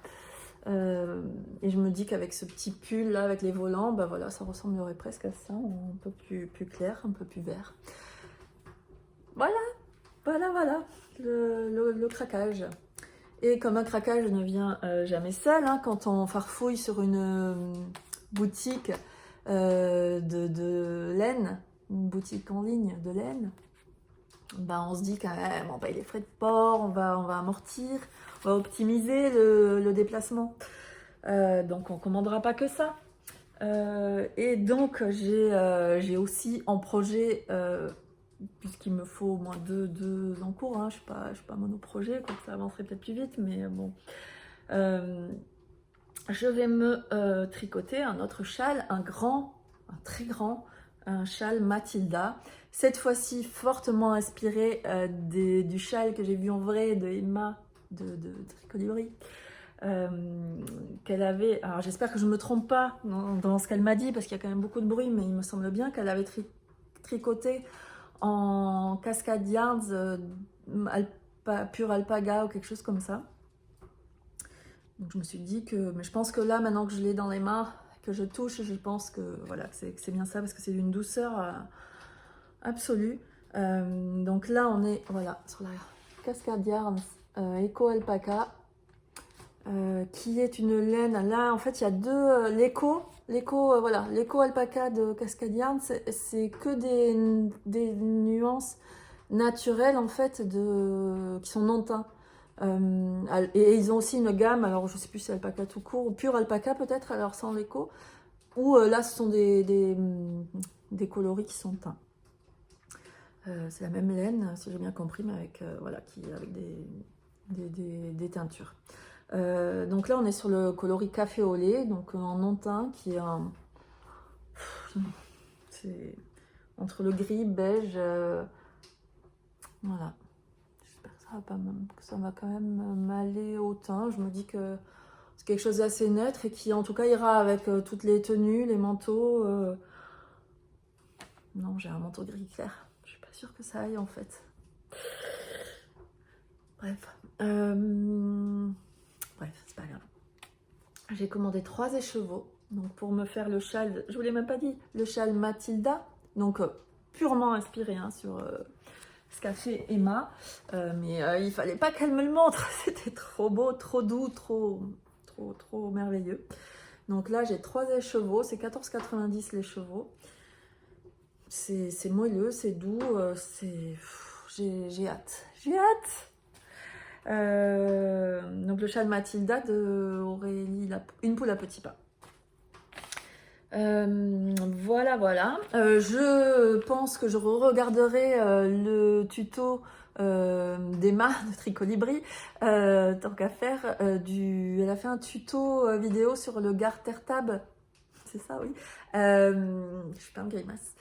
Et je me dis qu'avec ce petit pull là, avec les volants, bah voilà, ça ressemblerait presque à ça, un peu plus clair, un peu plus vert. Voilà, le craquage. Et comme un craquage ne vient jamais seul, hein, quand on farfouille sur une boutique de laine, une boutique en ligne de laine, ben, on se dit quand même, on paye les frais de port, on va amortir, on va optimiser le déplacement. Donc on ne commandera pas que ça. Et donc j'ai aussi en projet, puisqu'il me faut au moins deux en cours, hein, je ne suis pas monoprojet, quoi que ça avancerait peut-être plus vite, mais bon. Je vais me tricoter un autre châle, un très grand, un châle Mathilda. Cette fois-ci, fortement inspiré du châle que j'ai vu en vrai de Emma de Tricolibri. Qu'elle avait, alors j'espère que je ne me trompe pas dans ce qu'elle m'a dit, parce qu'il y a quand même beaucoup de bruit, mais il me semble bien qu'elle avait tricoté en cascade yarns, pure alpaga ou quelque chose comme ça. Donc je me suis dit que, mais je pense que là, maintenant que je l'ai dans les mains, que je touche, je pense que voilà, que c'est bien ça, parce que c'est d'une douceur absolue. Donc là, on est voilà, sur la Cascade Yarns Eco Alpaca, qui est une laine. Là, en fait, il y a deux, voilà, l'Eco Alpaca de Cascade Yarns, c'est que des nuances naturelles, en fait, qui sont non teintes. Et ils ont aussi une gamme, alors je sais plus si c'est alpaca tout court ou pure alpaca peut-être, alors sans l'écho, ou là ce sont des coloris qui sont teints. C'est la même laine, si j'ai bien compris, mais avec, voilà, avec des teintures. Donc là on est sur le coloris café au lait, donc en non teint, qui est c'est entre le gris, beige, voilà. Ça va quand même m'aller au teint. Je me dis que c'est quelque chose d'assez neutre et qui en tout cas ira avec toutes les tenues, les manteaux. Non, j'ai un manteau gris clair. Je suis pas sûre que ça aille en fait. Bref. Bref, c'est pas grave. J'ai commandé 3 écheveaux. Donc pour me faire le châle, je vous l'ai même pas dit, le châle Mathilda. Donc purement inspiré hein, sur ce qu'a fait Emma, mais il fallait pas qu'elle me le montre, c'était trop beau, trop doux, trop merveilleux. Donc là j'ai 3 écheveaux, c'est 14,90 l'écheveau. C'est moelleux, c'est doux, j'ai hâte. Donc le châle Mathilda de Aurélie, une poule à petits pas. Voilà. Je pense que je regarderai le tuto d'Emma de Tricolibri, tant qu'à faire. Elle a fait un tuto vidéo sur le garter tab. C'est ça, oui. Je suis pas en grimace.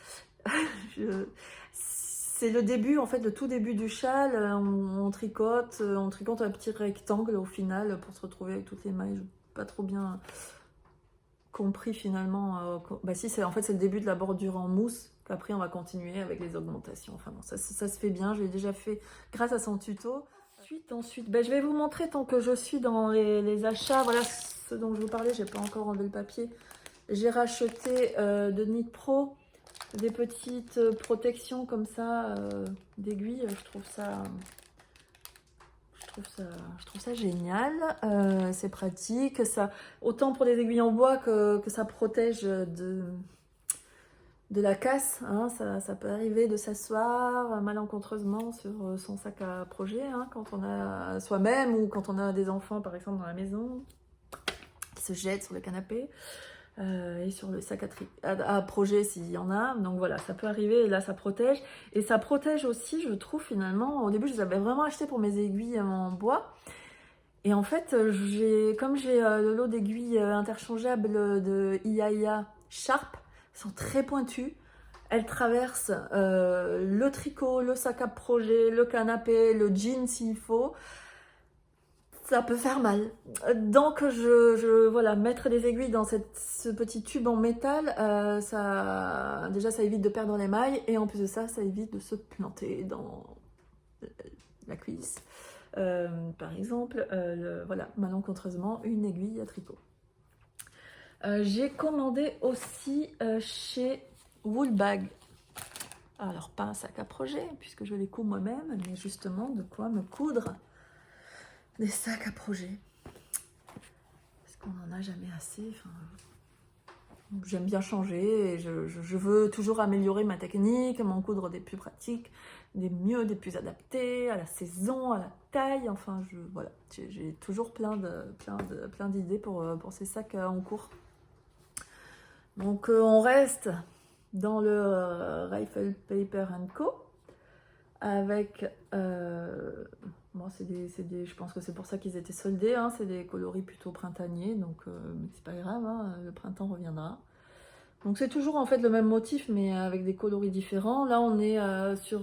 C'est le début, en fait, le tout début du châle. On tricote un petit rectangle au final pour se retrouver avec toutes les mailles. Je n'ai pas trop bien compris finalement. Bah si, en fait c'est le début de la bordure en mousse, qu'après on va continuer avec les augmentations. Enfin bon, ça se fait bien, je l'ai déjà fait grâce à son tuto. Ensuite je vais vous montrer tant que je suis dans les achats. Voilà ce dont je vous parlais, j'ai pas encore enlevé le papier. J'ai racheté de Knit Pro des petites protections comme ça d'aiguilles. Je trouve ça génial, c'est pratique, autant pour les aiguilles en bois que ça protège de la casse, hein, ça peut arriver de s'asseoir malencontreusement sur son sac à projet, hein, quand on a soi-même ou quand on a des enfants par exemple dans la maison qui se jettent sur le canapé. Et sur le sac à projet s'il y en a, donc voilà, ça peut arriver et là ça protège, et ça protège aussi, je trouve finalement. Au début je les avais vraiment achetés pour mes aiguilles en bois, et en fait comme j'ai le lot d'aiguilles interchangeables de Iaia Sharp, elles sont très pointues, elles traversent le tricot, le sac à projet, le canapé, le jean s'il faut. Ça peut faire mal. Donc voilà, mettre des aiguilles dans ce petit tube en métal, déjà ça évite de perdre les mailles, et en plus de ça, ça évite de se planter dans la cuisse. Par exemple, voilà, malencontreusement, une aiguille à tricot. J'ai commandé aussi chez Woolbag. Alors pas un sac à projet, puisque je les couds moi-même, mais justement de quoi me coudre des sacs à projet, parce qu'on n'en a jamais assez. Enfin, j'aime bien changer et je veux toujours améliorer ma technique, m'en coudre des plus pratiques, des mieux, des plus adaptés à la saison, à la taille. Enfin, voilà, j'ai toujours plein d'idées pour ces sacs en cours. Donc, on reste dans le Rifle Paper Co. Avec, bon, je pense que c'est pour ça qu'ils étaient soldés, hein, c'est des coloris plutôt printaniers, donc c'est pas grave, hein, le printemps reviendra. Donc c'est toujours en fait le même motif, mais avec des coloris différents. Là, on est sur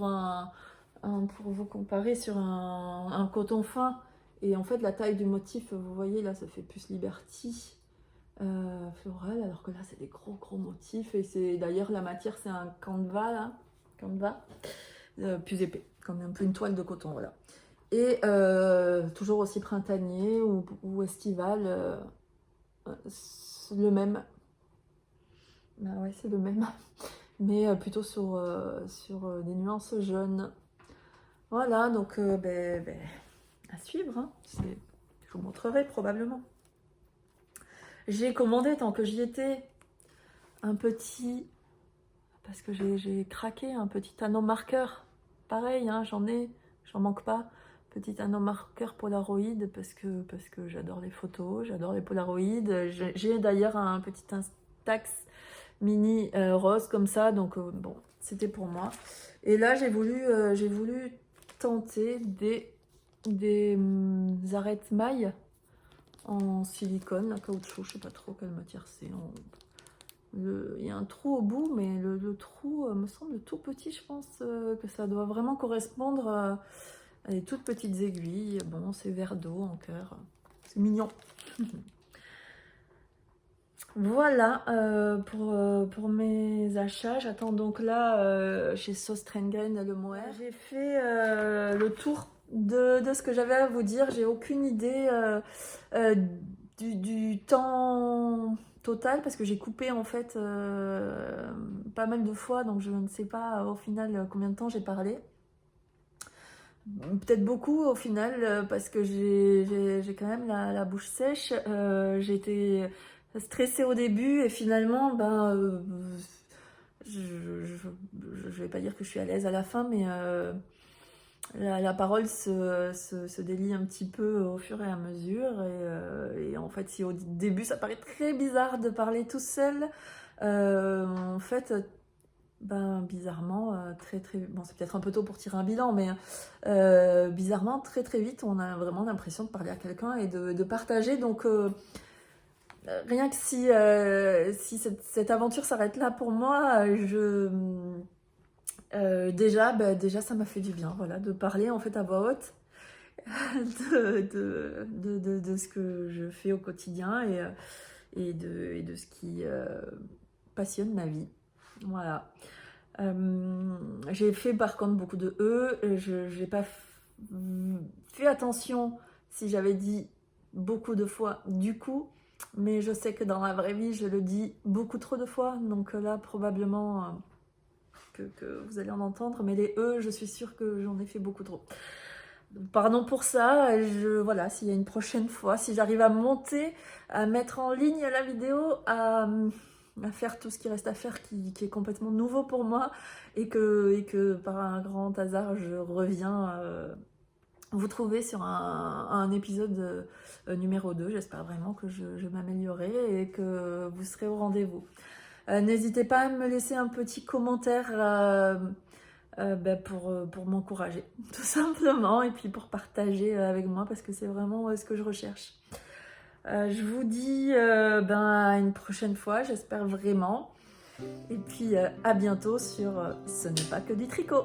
pour vous comparer, sur un coton fin, et en fait la taille du motif, vous voyez là, ça fait plus Liberty floral, alors que là c'est des gros motifs, et c'est d'ailleurs la matière, c'est un canvas là, plus épais, comme un peu une toile de coton, voilà. Et toujours aussi printanier ou estival, le même. Bah ouais, c'est le même, mais plutôt sur des nuances jaunes. Voilà, donc à suivre, hein. Je vous montrerai probablement. J'ai commandé, tant que j'y étais, un petit, parce que j'ai craqué, un petit anneau marqueur. Pareil, hein, j'en manque pas. Petit anneau marqueur Polaroid, parce que j'adore les photos, j'adore les Polaroid. J'ai d'ailleurs un petit Instax mini rose comme ça, donc bon, c'était pour moi. Et là, j'ai voulu tenter des arêtes mailles en silicone, la caoutchouc, je sais pas trop quelle matière c'est. Il y a un trou au bout, mais le trou me semble tout petit. Je pense que ça doit vraiment correspondre à des toutes petites aiguilles. Bon, c'est verre d'eau en cœur, c'est mignon. Voilà pour mes achats. J'attends donc là chez Sauce Trengren le Moher. J'ai fait le tour de ce que j'avais à vous dire. J'ai aucune idée du temps total, parce que j'ai coupé en fait pas mal de fois, donc je ne sais pas au final combien de temps j'ai parlé. Peut-être beaucoup au final, parce que j'ai quand même la bouche sèche. J'ai été stressée au début et finalement, je vais pas dire que je suis à l'aise à la fin, mais la parole se délie un petit peu au fur et à mesure. Et en fait, si au début ça paraît très bizarre de parler tout seul, en fait, bizarrement, bon, c'est peut-être un peu tôt pour tirer un bilan, mais bizarrement, très vite, on a vraiment l'impression de parler à quelqu'un et de partager. Donc, rien que si cette aventure s'arrête là pour moi, déjà, ça m'a fait du bien, voilà, de parler en fait à voix haute de ce que je fais au quotidien et de ce qui passionne ma vie. Voilà. J'ai fait par contre beaucoup de E. Je n'ai pas fait attention si j'avais dit beaucoup de fois du coup, mais je sais que dans la vraie vie je le dis beaucoup trop de fois, donc là probablement que vous allez en entendre, mais les E, je suis sûre que j'en ai fait beaucoup trop. Pardon pour ça. Voilà, s'il y a une prochaine fois, si j'arrive à monter, à mettre en ligne la vidéo, à faire tout ce qui reste à faire, qui est complètement nouveau pour moi, et que par un grand hasard je reviens vous trouver sur un épisode numéro 2. J'espère vraiment que je m'améliorerai et que vous serez au rendez-vous. N'hésitez pas à me laisser un petit commentaire pour m'encourager, tout simplement, et puis pour partager avec moi, parce que c'est vraiment ce que je recherche. Je vous dis à une prochaine fois, j'espère vraiment. Et puis à bientôt sur Ce n'est pas que du tricot.